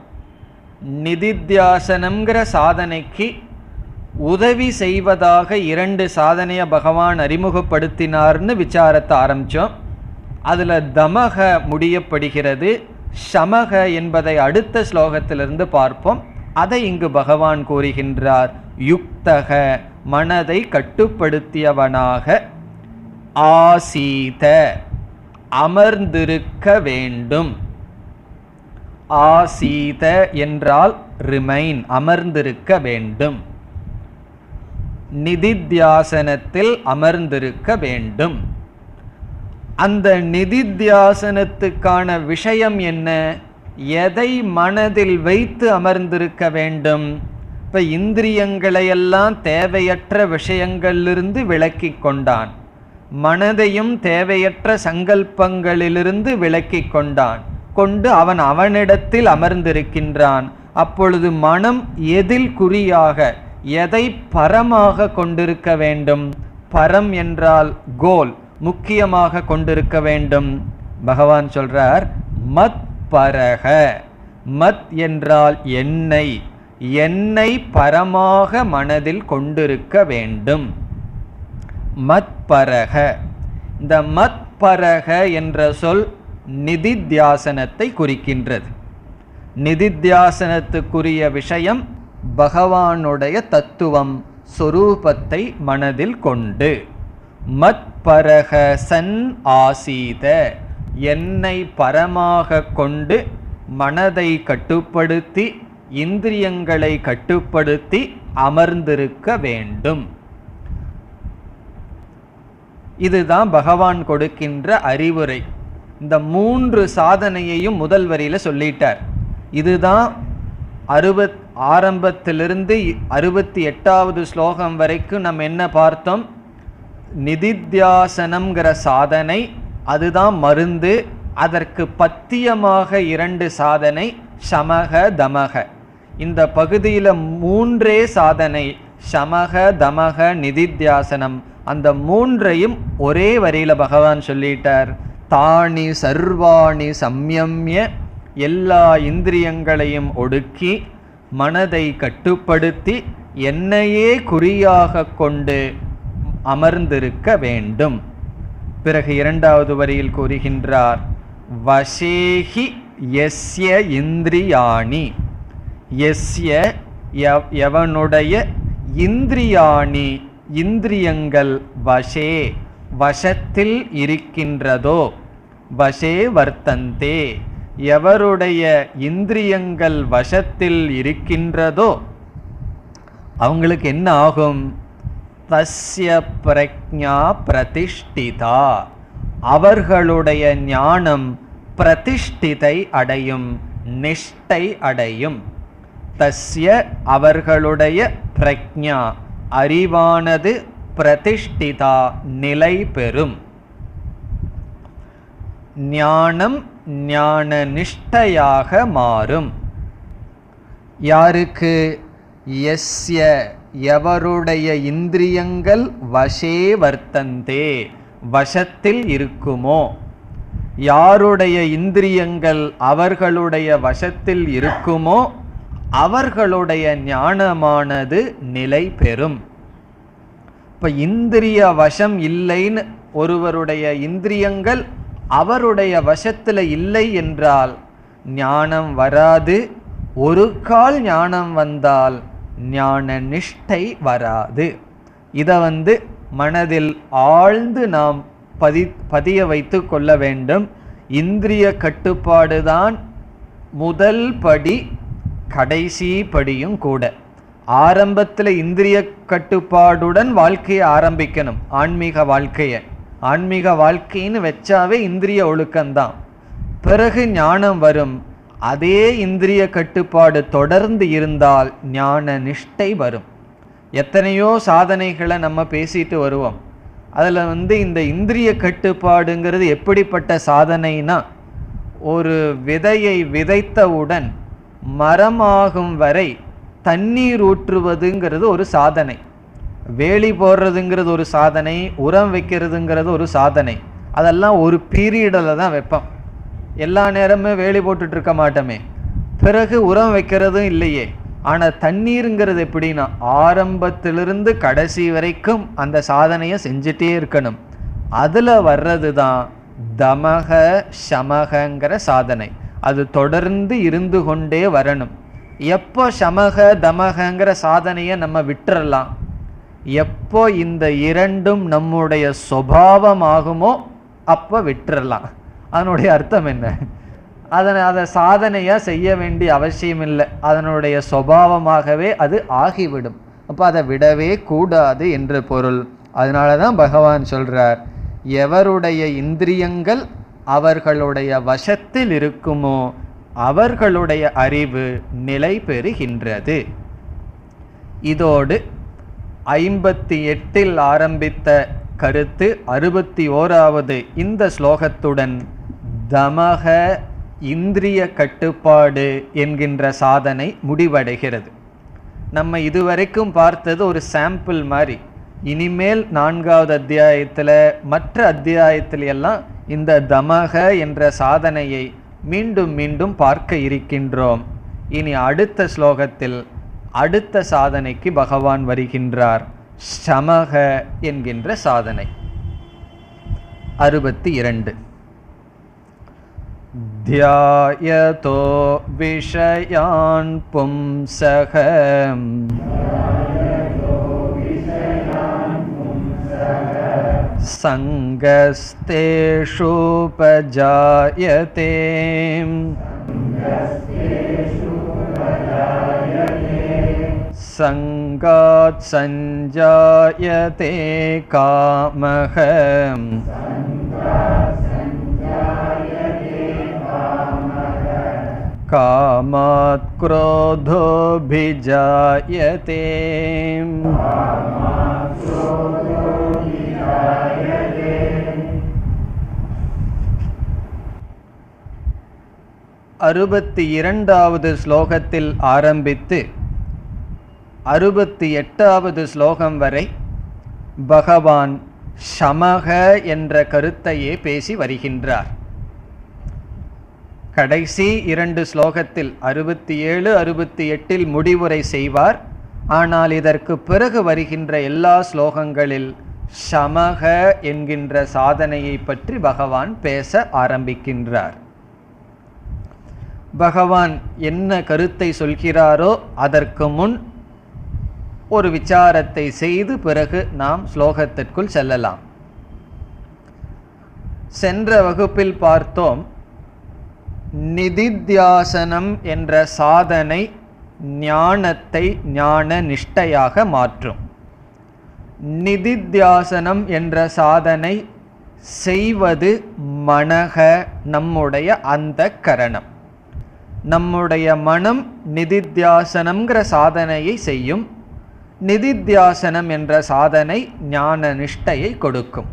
நிதித்தியாசனம்ங்கிற சாதனைக்கு உதவி செய்வதாக 2 சாதனையை பகவான் அறிமுகப்படுத்தினார்னு விசாரத்தை ஆரம்பித்தோம். அதில் தமக முடியப்படுகிறது. சமக என்பதை அடுத்த ஸ்லோகத்திலிருந்து பார்ப்போம். அதை இங்கு பகவான் கூறுகின்றார். யுக்தக, மனதை கட்டுப்படுத்தியவனாக, ஆசீத, அமர்ந்திருக்க வேண்டும். ஆசீத என்றால் ரிமைன், அமர்ந்திருக்க வேண்டும். நிதித்தியாசனத்தில் அமர்ந்திருக்க வேண்டும். அந்த நிதித்தியாசனத்துக்கான விஷயம் என்ன? எதை மனதில் வைத்து அமர்ந்திருக்க வேண்டும்? இப்போ இந்திரியங்களையெல்லாம் தேவையற்ற விஷயங்களிலிருந்து விலக்கி கொண்டான், மனதையும் தேவையற்ற சங்கல்பங்களிலிருந்து விலக்கி கொண்டு அவன் அவனிடத்தில் அமர்ந்திருக்கின்றான். அப்பொழுது மனம் எதில் குறியாக, எதை பரமாக கொண்டிருக்க வேண்டும்? பரம் என்றால் கோல், முக்கியமாக கொண்டிருக்க வேண்டும். பகவான் சொல்றார் மத் பரக. மத் என்றால் என்னை, என்னை பரமாக மனதில் கொண்டிருக்க வேண்டும். மத் பரக. இந்த மத் பரக என்ற சொல் நிதித்தியாசனத்தை குறிக்கின்றது. நிதித்தியாசனத்துக்குரிய விஷயம் பகவானுடைய தத்துவம், சொரூபத்தை மனதில் கொண்டு. மத் பரக சன் ஆசீத, என்னை பரமாக கொண்டு மனதை கட்டுப்படுத்தி இந்திரியங்களை கட்டுப்படுத்தி அமர்ந்திருக்க வேண்டும். இதுதான் பகவான் கொடுக்கின்ற அறிவுரை. இந்த 3 சாதனையையும் முதல் வரியில சொல்லிட்டார். இதுதான் ஆரம்பத்திலிருந்து 68வது ஸ்லோகம் வரைக்கும் நம்ம என்ன பார்த்தோம்? நிதித்தியாசனம்ங்கிற சாதனை, அதுதான் மருந்து. அதற்கு பத்தியமாக 2 சாதனை, சமக தமக. இந்த பகுதியில் 3 சாதனை, சமக தமக நிதித்தியாசனம். அந்த 3ஐயும் ஒரே வரியில பகவான் சொல்லிட்டார். தானி சர்வாணி சம்யம்ய, எல்லா இந்திரியங்களையும் ஒடுக்கி மனதை கட்டுப்படுத்தி என்னையே குறியாக கொண்டு அமர்ந்திருக்க வேண்டும். பிறகு இரண்டாவது வரியில் கூறுகின்றார், வசேஹி யஸ்ய இந்திரியாணி, யஸ்ய எவனுடைய இந்திரியாணி இந்திரியங்கள் வசே வசத்தில் இருக்கின்றதோ, வசே வர்த்தந்தே எவருடைய இந்திரியங்கள் வசத்தில் இருக்கின்றதோ அவங்களுக்கு என்ன ஆகும்? தஸ்ய பிரக்ஞா பிரதிஷ்டிதா, அவர்களுடைய ஞானம் பிரதிஷ்டிதை அடையும், நிஷ்டை அடையும். தஸ்ய அவர்களுடைய பிரக்ஞா அறிவானது பிரதிஷ்டிதா நிலை பெறும். ஞானம் ஞான நிஷ்டையாக மாறும். யாருக்கு? யஸ்ய எவருடைய இந்திரியங்கள் வசே வர்த்தந்தே வசத்தில் இருக்குமோ, யாருடைய இந்திரியங்கள் அவர்களுடைய வசத்தில் இருக்குமோ அவர்களுடைய ஞானமானது நிலை பெறும். இப்ப இந்திரிய வசம் இல்லைன்னு, ஒருவருடைய இந்திரியங்கள் அவருடைய வசத்தில் இல்லை என்றால் ஞானம் வராது. ஒரு கால் ஞானம் வந்தால் ஞான நிஷ்டை வராது. இதை மனதில் ஆழ்ந்து நாம் பதிய வைத்து கொள்ள வேண்டும். இந்திரிய கட்டுப்பாடுதான் முதல் படி, கடைசி படியும் கூட. ஆரம்பத்தில் இந்திரிய கட்டுப்பாடுடன் வாழ்க்கையை ஆரம்பிக்கணும். ஆன்மீக வாழ்க்கைன்னு வச்சாவே இந்திரிய ஒழுக்கம்தான். பிறகு ஞானம் வரும். அதே இந்திரிய கட்டுப்பாடு தொடர்ந்து இருந்தால் ஞான நிஷ்டை வரும். எத்தனையோ சாதனைகளை நம்ம பேசிட்டு வருவோம். அதில் இந்த இந்திரிய கட்டுப்பாடுங்கிறது எப்படிப்பட்ட சாதனைனா, ஒரு விதையை விதைத்தவுடன் மரமாகும் வரை தண்ணீர் ஊற்றுவதுங்கிறது ஒரு சாதனை, வேலி போடுறதுங்கிறது ஒரு சாதனை, உரம் வைக்கிறதுங்கிறது ஒரு சாதனை. அதெல்லாம் ஒரு பீரியடில் தான் வைப்போம். எல்லா நேரமும் வேலி போட்டுட்டு இருக்க மாட்டோமே. பிறகு உரம் வைக்கிறதும் இல்லையே. ஆனால் தண்ணீருங்கிறது எப்படின்னா, ஆரம்பத்திலிருந்து கடைசி வரைக்கும் அந்த சாதனையை செஞ்சுட்டே இருக்கணும். அதில் வர்றது தான் தமக சமகங்கிற சாதனை. அது தொடர்ந்து இருந்து கொண்டே வரணும். எப்போ சமக தமகங்கிற சாதனையை நம்ம விட்டுறலாம், எப்போ இந்த இரண்டும் நம்முடைய சுபாவமாகுமோ அப்போ விட்டுறலாம். அதனுடைய அர்த்தம் என்ன? அதை சாதனையாக செய்ய வேண்டிய அவசியம் இல்லை, அதனுடைய சுபாவமாகவே அது ஆகிவிடும். அப்போ அதை விடவே கூடாது என்று பொருள். அதனால தான் பகவான் சொல்கிறார், எவருடைய இந்திரியங்கள் அவர்களுடைய வசத்தில் இருக்குமோ அவர்களுடைய அறிவு நிலை பெறுகின்றது. இதோடு 58 ஆரம்பித்த கருத்து 61வது இந்த ஸ்லோகத்துடன் தமக இந்திரிய கட்டுப்பாடு என்கின்ற சாதனை முடிவடைகிறது. நம்ம இதுவரைக்கும் பார்த்தது ஒரு சாம்பிள் மாதிரி. இனிமேல் 4வது அத்தியாயத்தில் மற்ற அத்தியாயத்தில் எல்லாம் இந்த தமக என்ற சாதனையை மீண்டும் மீண்டும் பார்க்க இருக்கின்றோம். இனி அடுத்த ஸ்லோகத்தில் அடுத்த சாதனைக்கு பகவான் வருகின்றார், சமக என்கின்ற சாதனை. 62 த்யாயதோ விஷயான் பும்சகம் சங்கஸ்தேஷுபஜாயதே சங்காத் சஞ்சாயதே காமகம் காமாத் க்ரோதோபிஜாயதே. 62வது ஸ்லோகத்தில் ஆரம்பித்து 68வது ஸ்லோகம் வரை பகவான் சமக என்ற கருத்தையே பேசி வருகின்றார். கடைசி 2 ஸ்லோகத்தில் 67, 68 முடிவுரை செய்வார். ஆனால் இதற்கு பிறகு வருகின்ற எல்லா ஸ்லோகங்களில் சமக என்கின்ற சாதனையை பற்றி பகவான் பேச ஆரம்பிக்கின்றார். பகவான் என்ன கருத்தை சொல்கிறாரோ அதற்கு முன் ஒரு விசாரத்தை செய்து பிறகு நாம் ஸ்லோகத்திற்குள் செல்லலாம். சென்ற வகுப்பில் பார்த்தோம், நிதித்தியாசனம் என்ற சாதனை ஞானத்தை ஞான நிஷ்டையாக மாற்றும். நிதித்தியாசனம் என்ற சாதனை செய்வது மனக, நம்முடைய அந்த கரணம். நம்முடைய மனம் நிதித்தியாசனம்ங்கிற சாதனையை செய்யும். நிதித்தியாசனம் என்ற சாதனை ஞான நிஷ்டையை கொடுக்கும்.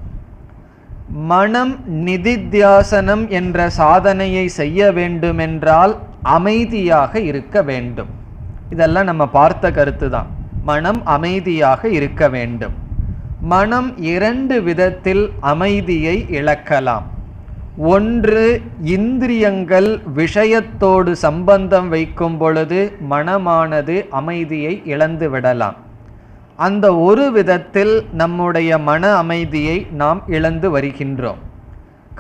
மனம் நிதித்தியாசனம் என்ற சாதனையை செய்ய வேண்டுமென்றால் அமைதியாக இருக்க வேண்டும். இதெல்லாம் நம்ம பார்த்த கருத்து தான். மனம் அமைதியாக இருக்க வேண்டும். மனம் 2 விதத்தில் அமைதியை இழக்கலாம். ஒன்று, இந்திரியங்கள் விஷயத்தோடு சம்பந்தம் வைக்கும் பொழுது மனமானது அமைதியை இழந்து விடலாம். அந்த ஒரு விதத்தில் நம்முடைய மன அமைதியை நாம் இழந்து வருகின்றோம்.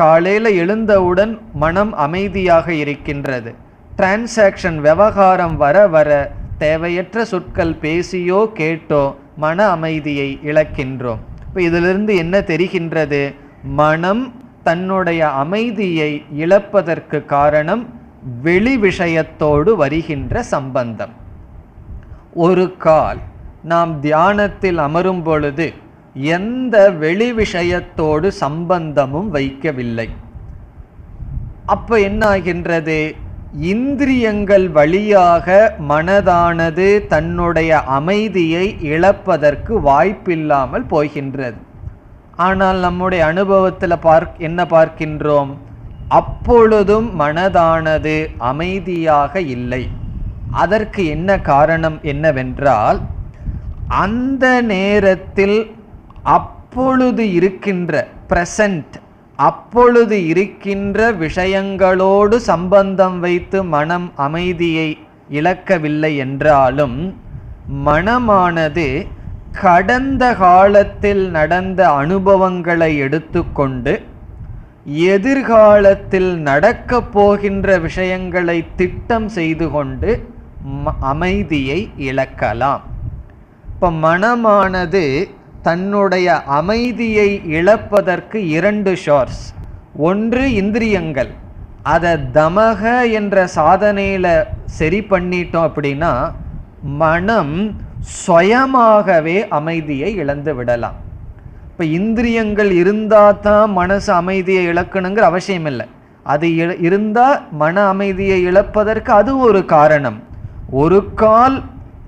காலையில் எழுந்தவுடன் மனம் அமைதியாக இருக்கின்றது. டிரான்சாக்ஷன் விவகாரம் வர வர தேவையற்ற சொற்கள் பேசியோ கேட்டோ மன அமைதியை இழக்கின்றோம். இப்போ இதிலிருந்து என்ன தெரிகின்றது? மனம் தன்னுடைய அமைதியை இழப்பதற்கு காரணம் வெளி விஷயத்தோடு வருகின்ற சம்பந்தம். ஒரு கால் நாம் தியானத்தில் அமரும் பொழுது எந்த வெளி விஷயத்தோடு சம்பந்தமும் வைக்கவில்லை. அப்ப என்ன ஆகின்றது? இந்திரியங்கள் வழியாக மனதானது தன்னுடைய அமைதியை இழப்பதற்கு வாய்ப்பில்லாமல் போகின்றது. ஆனால் நம்முடைய அனுபவத்தில் என்ன பார்க்கின்றோம்? அப்பொழுதும் மனதானது அமைதியாக இல்லை. அதற்கு என்ன காரணம் என்னவென்றால், அந்த நேரத்தில் அப்பொழுது இருக்கின்ற பிரசன்ட், அப்பொழுது இருக்கின்ற விஷயங்களோடு சம்பந்தம் வைத்து மனம் அமைதியை இழக்கவில்லை என்றாலும், மனமானது கடந்த காலத்தில் நடந்த அனுபவங்களை எடுத்துக்கொண்டு எதிர்காலத்தில் நடக்கப் போகின்ற விஷயங்களை திட்டம் செய்து கொண்டு அமைதியை இழக்கலாம். இப்போ மனமானது தன்னுடைய அமைதியை இழப்பதற்கு 2 ஷோர்ஸ். ஒன்று இந்திரியங்கள். அதை தமக என்ற சாதனையில் சரி பண்ணிட்டோம் அப்படின்னா மனம் சுயமாகவே அமைதியை இழந்து விடலாம். இப்போ இந்திரியங்கள் இருந்தால் தான் மனசு அமைதியை இழக்கணுங்கிற அவசியம் இல்லை. அது இருந்தால் மன அமைதியை இழப்பதற்கு அது ஒரு காரணம். ஒரு கால்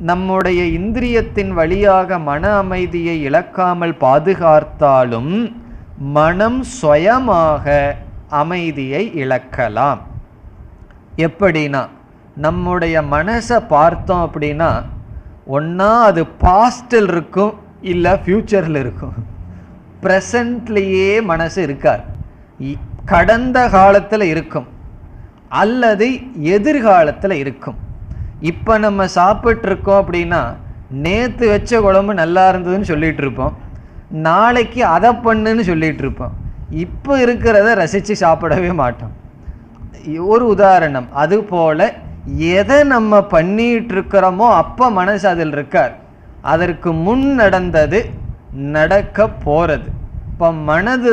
நம்முடைய இந்திரியத்தின் வழியாக மன அமைதியை இழக்காமல் பாதுகாத்தாலும் மனம் சுயமாக அமைதியை இழக்கலாம். எப்படின்னா, நம்முடைய மனசை பார்த்தோம் அப்படின்னா ஒன்றா அது பாஸ்டில் இருக்கும், இல்லை ஃப்யூச்சரில் இருக்கும். ப்ரெசண்ட்லேயே மனசு இருக்கார். கடந்த காலத்தில் இருக்கும் அல்லது எதிர்காலத்தில் இருக்கும். இப்போ நம்ம சாப்பிட்ருக்கோம் அப்படின்னா நேற்று வச்ச குழம்பு நல்லா இருந்ததுன்னு சொல்லிகிட்டு இருப்போம், நாளைக்கு அதை பண்ணுன்னு சொல்லிகிட்டு இருப்போம். இப்போ இருக்கிறத ரசித்து சாப்பிடவே மாட்டோம். ஒரு உதாரணம். அதுபோல் எதை நம்ம பண்ணிகிட்டு இருக்கிறோமோ அப்போ மனசு அதில் இருக்கார். அதற்கு முன் நடந்தது நடக்க போகிறது. இப்போ மனது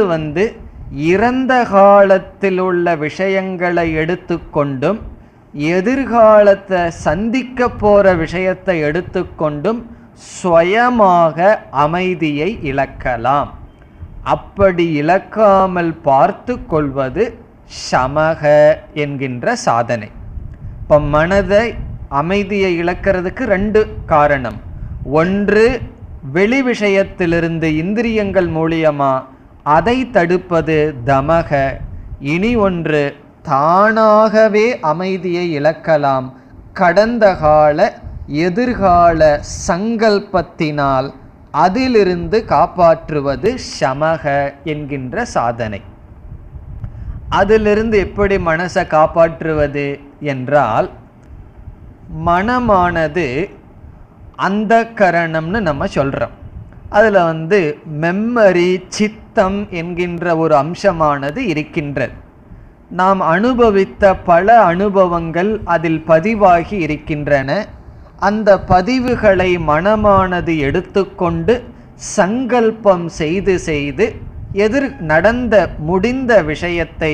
இறந்த காலத்தில் உள்ள விஷயங்களை எடுத்துக்கொண்டும் எதிர்காலத்தை சந்திக்க போகிற விஷயத்தை எடுத்துக்கொண்டும் சுயமாக அமைதியை இழக்கலாம். அப்படி இழக்காமல் பார்த்து கொள்வது சமக என்கின்ற சாதனை. இப்போ மனதை அமைதியை இழக்கிறதுக்கு 2 காரணம். ஒன்று, வெளி விஷயத்திலிருந்து இந்திரியங்கள் மூலியமா அதை தடுப்பது தமக. இனி ஒன்று, தானாகவே அமைதியை இழக்கலாம். கடந்த கால எதிர்கால சங்கல்பத்தினால் அதிலிருந்து காப்பாற்றுவது சமக என்கின்ற சாதனை. அதிலிருந்து எப்படி மனசை காப்பாற்றுவது என்றால், மனமானது அந்த கரணம்னு நம்ம சொல்றோம். அதில் மெம்மரி, சித்தம் என்கின்ற ஒரு அம்சமானது இருக்கின்றது. நாம் அனுபவித்த பல அனுபவங்கள் அதில் பதிவாகி இருக்கின்றன. அந்த பதிவுகளை மனமானது எடுத்துக்கொண்டு சங்கல்பம் செய்து செய்து நடந்த முடிந்த விஷயத்தை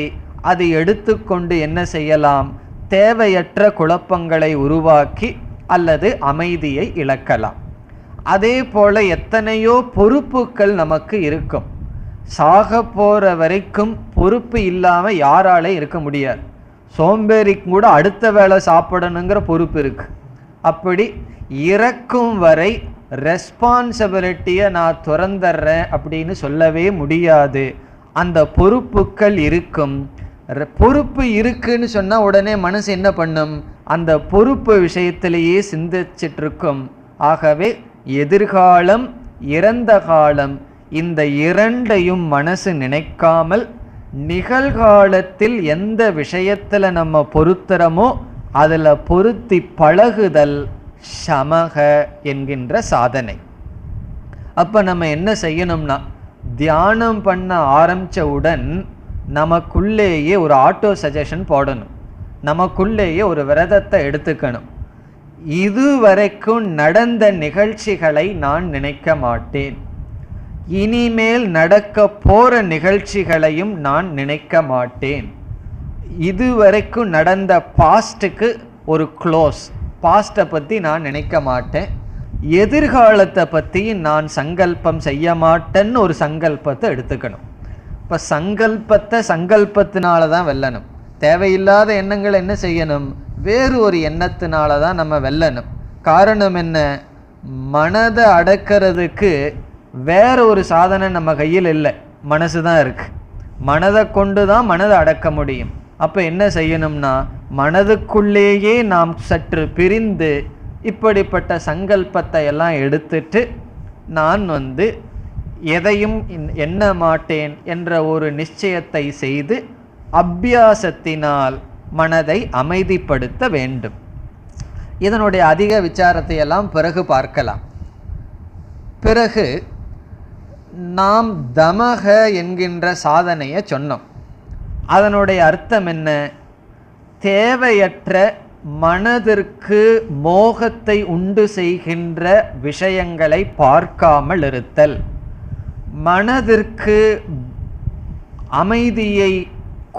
அது எடுத்துக்கொண்டு என்ன செய்யலாம், தேவையற்ற குழப்பங்களை உருவாக்கி அல்லது அமைதியை இழக்கலாம். அதே போல எத்தனையோ பொறுப்புகள் நமக்கு இருக்கும். சாக போற வரைக்கும் பொறுப்பு இல்லாம யாராலே இருக்க முடியாது. சோம்பேறிக்கு கூட அடுத்த வேளை சாப்பிடணுங்கிற பொறுப்பு இருக்கு. அப்படி இறக்கும் வரை ரெஸ்பான்சிபிலிட்டியை நான் துறந்துடுறேன் அப்படின்னு சொல்லவே முடியாது. அந்த பொறுப்புகள் இருக்கும். பொறுப்பு இருக்குன்னு சொன்னா உடனே மனசு என்ன பண்ணும், அந்த பொறுப்பு விஷயத்திலேயே சிந்திச்சிட்டு இருக்கும். ஆகவே எதிர்காலம், இறந்த காலம், இந்த இரண்டையும் மனசு நினைக்காமல் நிகழ்காலத்தில் எந்த விஷயத்துல நம்ம பொருத்துறமோ அதுல பொருத்தி பழகுதல் சமக என்கின்ற சாதனை. அப்ப நம்ம என்ன செய்யணும்னா, தியானம் பண்ண ஆரம்பிச்சவுடன் நமக்குள்ளேயே ஒரு ஆட்டோ சஜஷன் போடணும். நமக்குள்ளேயே ஒரு விரதத்தை எடுத்துக்கணும். இதுவரைக்கும் நடந்த நிகழ்ச்சிகளை நான் நினைக்க மாட்டேன், இனிமேல் நடக்க போற நிகழ்ச்சிகளையும் நான் நினைக்க மாட்டேன். இதுவரைக்கும் நடந்த பாஸ்டுக்கு ஒரு க்ளோஸ், பாஸ்ட்டை பற்றி நான் நினைக்க மாட்டேன். எதிர்காலத்தை பற்றி நான் சங்கல்பம் செய்ய மாட்டேன்னு ஒரு சங்கல்பத்தை எடுத்துக்கணும். இப்போ சங்கல்பத்தினால தான் வெல்லணும். தேவையில்லாத எண்ணங்களை என்ன செய்யணும், வேறு ஒரு எண்ணத்தினால தான் நம்ம வெல்லணும். காரணம் என்ன, மனதை அடக்கிறதுக்கு வேற ஒரு சாதனை நம்ம கையில் இல்லை, மனசு தான் இருக்கு. மனதை கொண்டு தான் மனதை அடக்க முடியும். அப்போ என்ன செய்யணும்னா, மனதுக்குள்ளேயே நாம் சற்று பிரிந்து இப்படிப்பட்ட சங்கல்பத்தை எல்லாம் எடுத்துட்டு நான் எதையும் எண்ண மாட்டேன் என்ற ஒரு நிச்சயத்தை செய்து அபியாசத்தினால் மனதை அமைதிப்படுத்த வேண்டும். இதனுடைய அதிக விசாரத்தை எல்லாம் பிறகு பார்க்கலாம். பிறகு நாம் தமக என்கின்ற சாதனையை சொன்னோம். அதனுடைய அர்த்தம் என்ன, தேவையற்ற மனதிற்கு மோகத்தை உண்டு செய்கின்ற விஷயங்களை பார்க்காமல் இருத்தல், மனதிற்கு அமைதியை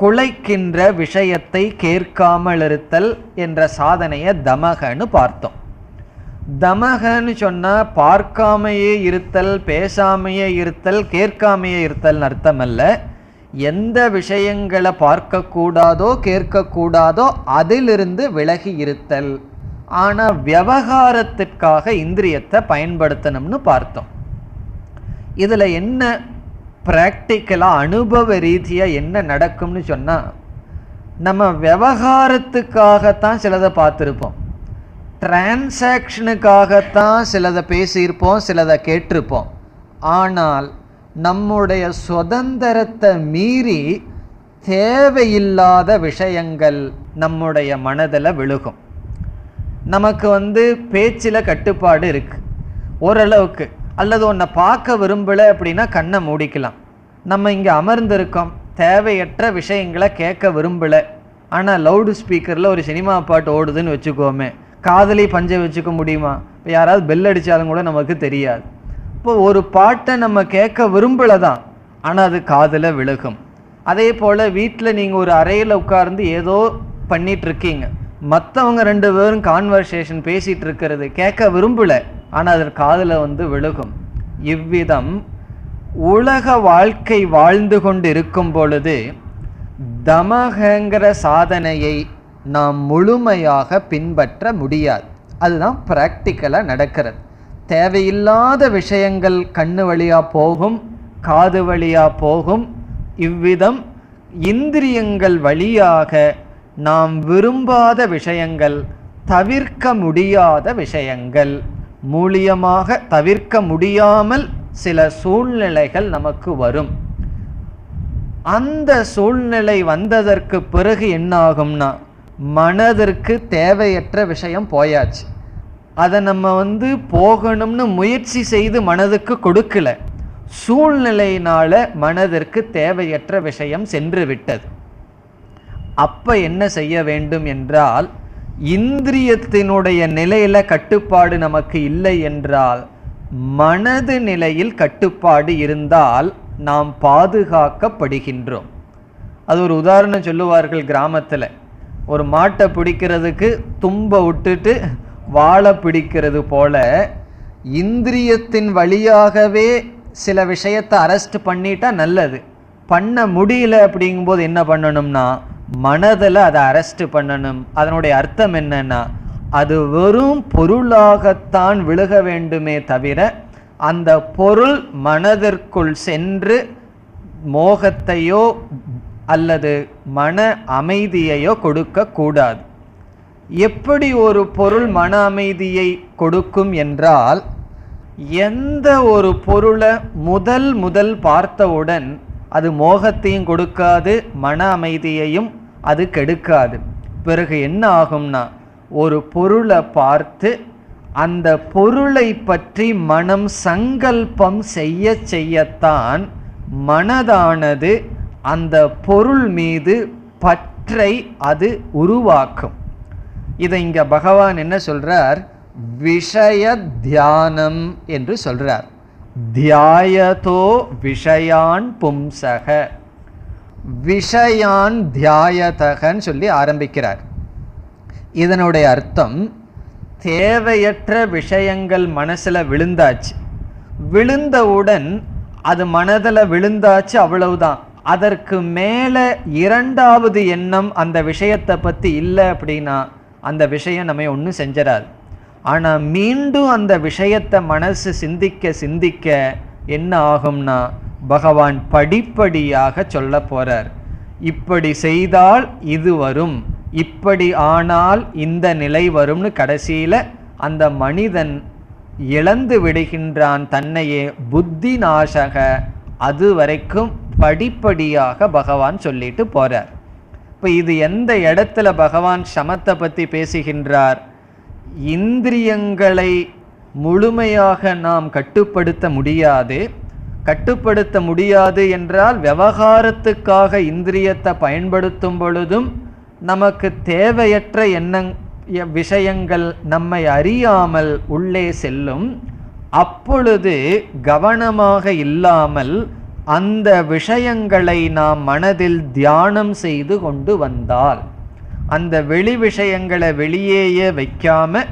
குலைக்கின்ற விஷயத்தை கேட்காமல் இருத்தல் என்ற சாதனையை தமகன்னு பார்த்தோம். தமகன்னு சொன்னா பார்க்காமையே இருத்தல், பேசாமையே இருத்தல், கேட்காமையே இருத்தல் அர்த்தம் அல்ல. எந்த விஷயங்களை பார்க்கக்கூடாதோ கேட்கக்கூடாதோ அதிலிருந்து விலகி இருத்தல். ஆனால் விவகாரத்திற்காக இந்திரியத்தை பயன்படுத்தணும்னு பார்த்தோம். இதில் என்ன ப்ராக்டிக்கலாக அனுபவ ரீதியாக என்ன நடக்கும்னு சொன்னால், நம்ம விவகாரத்துக்காகத்தான் சிலதை பார்த்துருப்போம், டிரான்சாக்ஷனுக்காகத்தான் சிலதை பேசியிருப்போம், சிலதை கேட்டிருப்போம். ஆனால் நம்முடைய சுதந்திரத்தை மீறி தேவையில்லாத விஷயங்கள் நம்முடைய மனதில் விழுகும். நமக்கு பேச்சில் கட்டுப்பாடு இருக்கு ஓரளவுக்கு, அல்லது ஒன்றை பார்க்க விரும்பலை அப்படின்னா கண்ணை மூடிக்கலாம். நம்ம இங்கே அமர்ந்திருக்கோம், தேவையற்ற விஷயங்களை கேட்க விரும்பலை, ஆனால் லவுடு ஸ்பீக்கரில் ஒரு சினிமா பாட்டு ஓடுதுன்னு வச்சுக்கோமே, காதலி பஞ்சை வச்சுக்க முடியுமா? இப்போ யாராவது பெல் அடித்தாலும் கூட நமக்கு தெரியாது. இப்போ ஒரு பாட்டை நம்ம கேட்க விரும்பலை தான், ஆனால் அது காதில் விழுகும். அதே போல் வீட்டில் நீங்கள் ஒரு அறையில் உட்கார்ந்து ஏதோ பண்ணிகிட்ருக்கீங்க, மற்றவங்க 2 பேரும் கான்வர்சேஷன் பேசிகிட்டு இருக்கிறது கேட்க விரும்பலை, ஆனால் அது காதில் விழுகும். இவ்விதம் உலக வாழ்க்கை வாழ்ந்து கொண்டு இருக்கும் பொழுது தமகங்கிற சாதனையை நாம் முழுமையாக பின்பற்ற முடியாது. அதுதான் ப்ராக்டிக்கலாக நடக்கிறது. தேவையில்லாத விஷயங்கள் கண்ணு வழியாக போகும், காது வழியாக போகும். இவ்விதம் இந்திரியங்கள் வழியாக நாம் விரும்பாத விஷயங்கள், தவிர்க்க முடியாத விஷயங்கள், மூலியமாக தவிர்க்க முடியாமல் சில சூழ்நிலைகள் நமக்கு வரும். அந்த சூழ்நிலை வந்ததற்கு பிறகு என்ன ஆகும்னா, மனதிற்கு தேவையற்ற விஷயம் போயாச்சு. அதை நம்ம போகணும்னு முயற்சி செய்து மனதுக்கு கொடுக்கல, சூழ்நிலையினால மனதிற்கு தேவையற்ற விஷயம் சென்று விட்டது. அப்ப என்ன செய்ய வேண்டும் என்றால், இந்திரியத்தினுடைய நிலையில கட்டுப்பாடு நமக்கு இல்லை என்றால், மனது நிலையில் கட்டுப்பாடு இருந்தால் நாம் பாதுகாக்கப்படுகின்றோம். அது ஒரு உதாரணம் சொல்லுவார்கள் கிராமத்தில். ஒரு மாட்டை பிடிக்கிறதுக்கு தும்ப விட்டுட்டு வாழை பிடிக்கிறது போல, இந்திரியத்தின் வழியாகவே சில விஷயத்தை அரெஸ்ட் பண்ணிட்டா நல்லது. பண்ண முடியல அப்படிங்கும்போது என்ன பண்ணணும்னா, மனதில் அதை அரெஸ்ட் பண்ணணும். அதனுடைய அர்த்தம் என்னன்னா, அது வெறும் பொருளாகத்தான் விழுக வேண்டுமே தவிர அந்த பொருள் மனதிற்குள் சென்று மோகத்தையோ அல்லது மன அமைதியையோ கொடுக்க கூடாது. எப்படி ஒரு பொருள் மன அமைதியை கொடுக்கும் என்றால், எந்த ஒரு பொருளை முதல் பார்த்தவுடன் அது மோகத்தையும் கொடுக்காது, மன அமைதியையும் அது கெடுக்காது. பிறகு என்ன ஆகும்னா, ஒரு பொருளை பார்த்து அந்த பொருளை பற்றி மனம் சங்கல்பம் செய்யத்தான் மனதானது அந்த பொருள் மீது பற்றை அது உருவாக்கும். இதை இங்க பகவான் என்ன சொல்றார், விஷய தியானம் என்று சொல்றார். தியாயதோ விஷயான் பும்சக, விஷயான் தியாயதகன்னு சொல்லி ஆரம்பிக்கிறார். இதனுடைய அர்த்தம், தேவையற்ற விஷயங்கள் மனசுல விழுந்தாச்சு, விழுந்தவுடன் அது மனதில் விழுந்தாச்சு, அவ்வளவுதான். அதற்கு மேல இரண்டாவது எண்ணம் அந்த விஷயத்தை பத்தி இல்லை அப்படின்னா அந்த விஷயம் நம்ம ஒன்றும் செஞ்சிடாது. ஆனா மீண்டும் அந்த விஷயத்தை மனசு சிந்திக்க என்ன ஆகும்னா, பகவான் படிப்படியாக சொல்ல போறார். இப்படி செய்தால் இது வரும், இப்படி ஆனால் இந்த நிலை வரும்னு கடைசியில அந்த மனிதன் இழந்து விடுகின்றான் தன்னையே. புத்தி நாசக, அது வரைக்கும் படிப்படியாக பகவான் சொல்லிட்டு போறார். இப்ப இது எந்த இடத்துல பகவான் சமத்தை பத்தி பேசுகின்றார்? இந்திரியங்களை முழுமையாக நாம் கட்டுப்படுத்த முடியாது என்றால், விவகாரத்துக்காக இந்திரியத்தை பயன்படுத்தும் பொழுதும் நமக்கு தேவையற்ற விஷயங்கள் நம்மை அறியாமல் உள்ளே செல்லும். அப்பொழுது கவனமாக இல்லாமல் அந்த விஷயங்களை நாம் மனதில் தியானம் செய்து கொண்டு வந்தால், அந்த வெளி விஷயங்களை வெளியேயே வைக்காம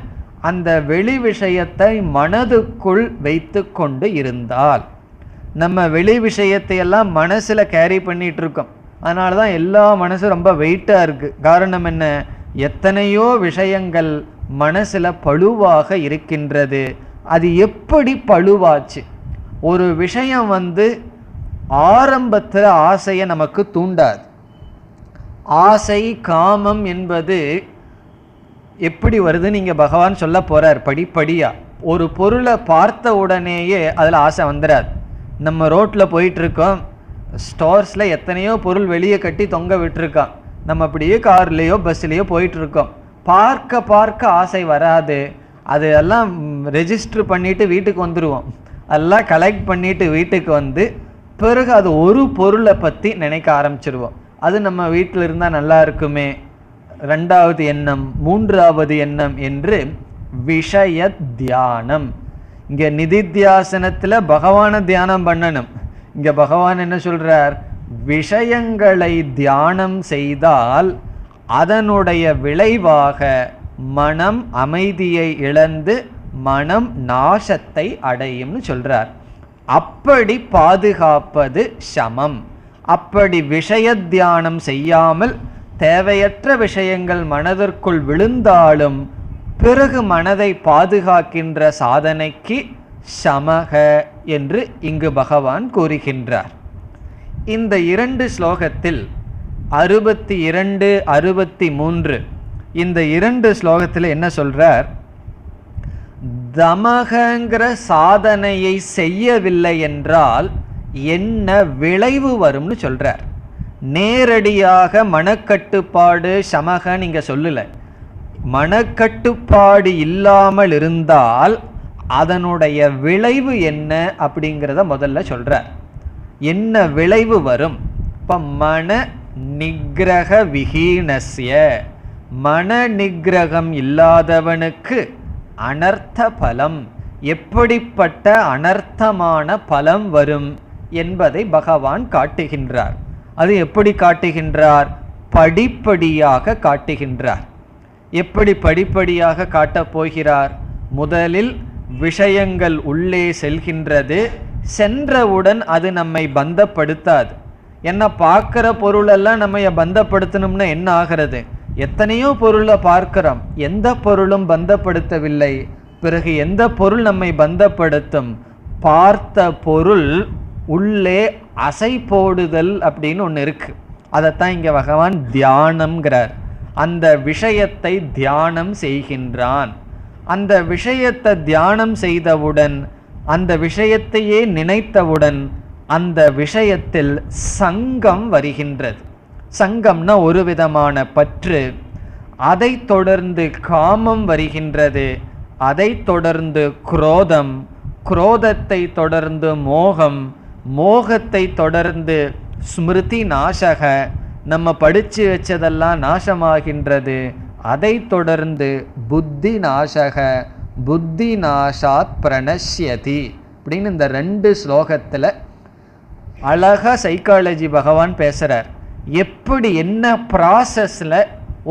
அந்த வெளி விஷயத்தை மனதுக்குள் வைத்து கொண்டு இருந்தால், நம்ம வெளி விஷயத்தை எல்லாம் மனசுல கேரி பண்ணிட்டு இருக்கோம். அதனால தான் எல்லா மனசும் ரொம்ப வெயிட்டாக இருக்குது. காரணம் என்ன? எத்தனையோ விஷயங்கள் மனசில் பழுவாக இருக்கின்றது. அது எப்படி பழுவாச்சு? ஒரு விஷயம் ஆரம்பத்தில் ஆசையை நமக்கு தூண்டாது. ஆசை காமம் என்பது எப்படி வருதுன்னு இங்கே பகவான் சொல்ல போகிறார் படிப்படியாக. ஒரு பொருளை பார்த்த உடனேயே அதில் ஆசை வந்துடாது. நம்ம ரோட்டில் போயிட்டுருக்கோம், ஸ்டோர்ஸில் எத்தனையோ பொருள் வெளியே கட்டி தொங்க விட்டுருக்கான். நம்ம அப்படியே கார்லேயோ பஸ்லேயோ போயிட்டுருக்கோம். பார்க்க பார்க்க ஆசை வராது. அது எல்லாம் ரெஜிஸ்டர் பண்ணிவிட்டு வீட்டுக்கு வந்துடுவோம். அதெல்லாம் கலெக்ட் பண்ணிவிட்டு வீட்டுக்கு பிறகு அது ஒரு பொருளை பற்றி நினைக்க ஆரம்பிச்சிடுவோம். அது நம்ம வீட்டில் இருந்தால் நல்லா இருக்குமே, ரெண்டாவது எண்ணம், மூன்றாவது எண்ணம் என்று விஷய தியானம். இங்கே நிதித்தியாசனத்தில் பகவானை தியானம் பண்ணணும். இங்கே பகவான் என்ன சொல்றார்? விஷயங்களை தியானம் செய்தால் அதனுடைய விளைவாக மனம் அமைதியை இழந்து மனம் நாசத்தை அடையும்னு சொல்றார். அப்படி பாதுகாப்பது சமம். அப்படி விஷய தியானம் செய்யாமல் தேவையற்ற விஷயங்கள் மனதிற்குள் விழுந்தாலும் பிறகு மனதை பாதுகாக்கின்ற சாதனைக்கு சமக என்று இங்கு பகவான் கூறுகின்றார். இந்த 2 ஸ்லோகத்தில் 62, 63 இந்த 2 ஸ்லோகத்தில் என்ன சொல்றார்? தமகங்கிற சாதனையை செய்யவில்லை என்றால் என்ன விளைவு வரும்னு சொல்றார். நேரடியாக மனக்கட்டுப்பாடு சமக நீங்க சொல்லல. மனக்கட்டுப்பாடு இல்லாமல் இருந்தால் அதனுடைய விளைவு என்ன அப்படிங்கிறத முதல்ல சொல்றார். என்ன விளைவு வரும்? இப்ப மன நிகிரக விஹீனஸ்ய, மன நிகிரகம் இல்லாதவனுக்கு அனர்த்த பலம், எப்படிப்பட்ட அனர்த்தமான பலம் வரும் என்பதை பகவான் காட்டுகின்றார். அது எப்படி காட்டுகின்றார்? படிப்படியாக காட்டுகின்றார். எப்படி படிப்படியாக காட்டப் போகிறார்? முதலில் விஷயங்கள் உள்ளே செல்கின்றது, சென்றவுடன் அது நம்மை பந்தப்படுத்தாது. என்ன பார்க்கிற பொருளெல்லாம் நம்ம பந்தப்படுத்தணும்னா என்ன ஆகிறது? எத்தனையோ பொருளை பார்க்கிறோம், எந்த பொருளும் பந்தப்படுத்தவில்லை. பிறகு எந்த பொருள் நம்மை பந்தப்படுத்தும்? பார்த்த பொருள் உள்ளே அசை போடுதல் அப்படின்னு ஒன்று இருக்கு. அதைத்தான் இங்க பகவான் தியானம்ங்கிறார். அந்த விஷயத்தை தியானம் செய்கின்றான். அந்த விஷயத்தை தியானம் செய்தவுடன், அந்த விஷயத்தையே நினைத்தவுடன் அந்த விஷயத்தில் சங்கம் வருகின்றது. சங்கம்னா ஒரு விதமான பற்று. அதை தொடர்ந்து காமம் வருகின்றது. அதை தொடர்ந்து குரோதம், குரோதத்தை தொடர்ந்து மோகம், மோகத்தை தொடர்ந்து ஸ்மிருதி நாசக, நம்ம படிச்சு வச்சதெல்லாம் நாசமாகின்றது. அதை தொடர்ந்து புத்தி நாசக, புத்தி நாசாத் பிரணஷ்யதி அப்படின்னு இந்த 2 ஸ்லோகத்துல அழகா சைக்காலஜி பகவான் பேசுறார். எப்படி என்ன ப்ராசஸ்ல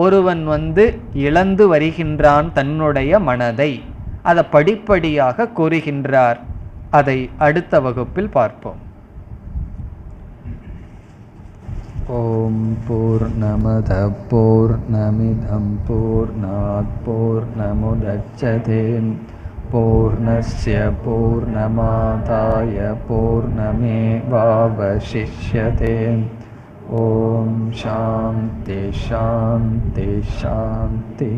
ஒருவன் இழந்து வருகின்றான் தன்னுடைய மனதை, அதை படிப்படியாக கூறுகின்றார். அதை அடுத்த வகுப்பில் பார்ப்போம். ஓம் பூர்ணமத பூர்ணமிதம் பூர்ணாத் பூர்ணமுதச்யதே பூர்ணஸ்ய பூர்ணமாதாய பூர்ணமேவாவசிஷ்யதே. ஓம் சாந்தி சாந்தி சாந்தி.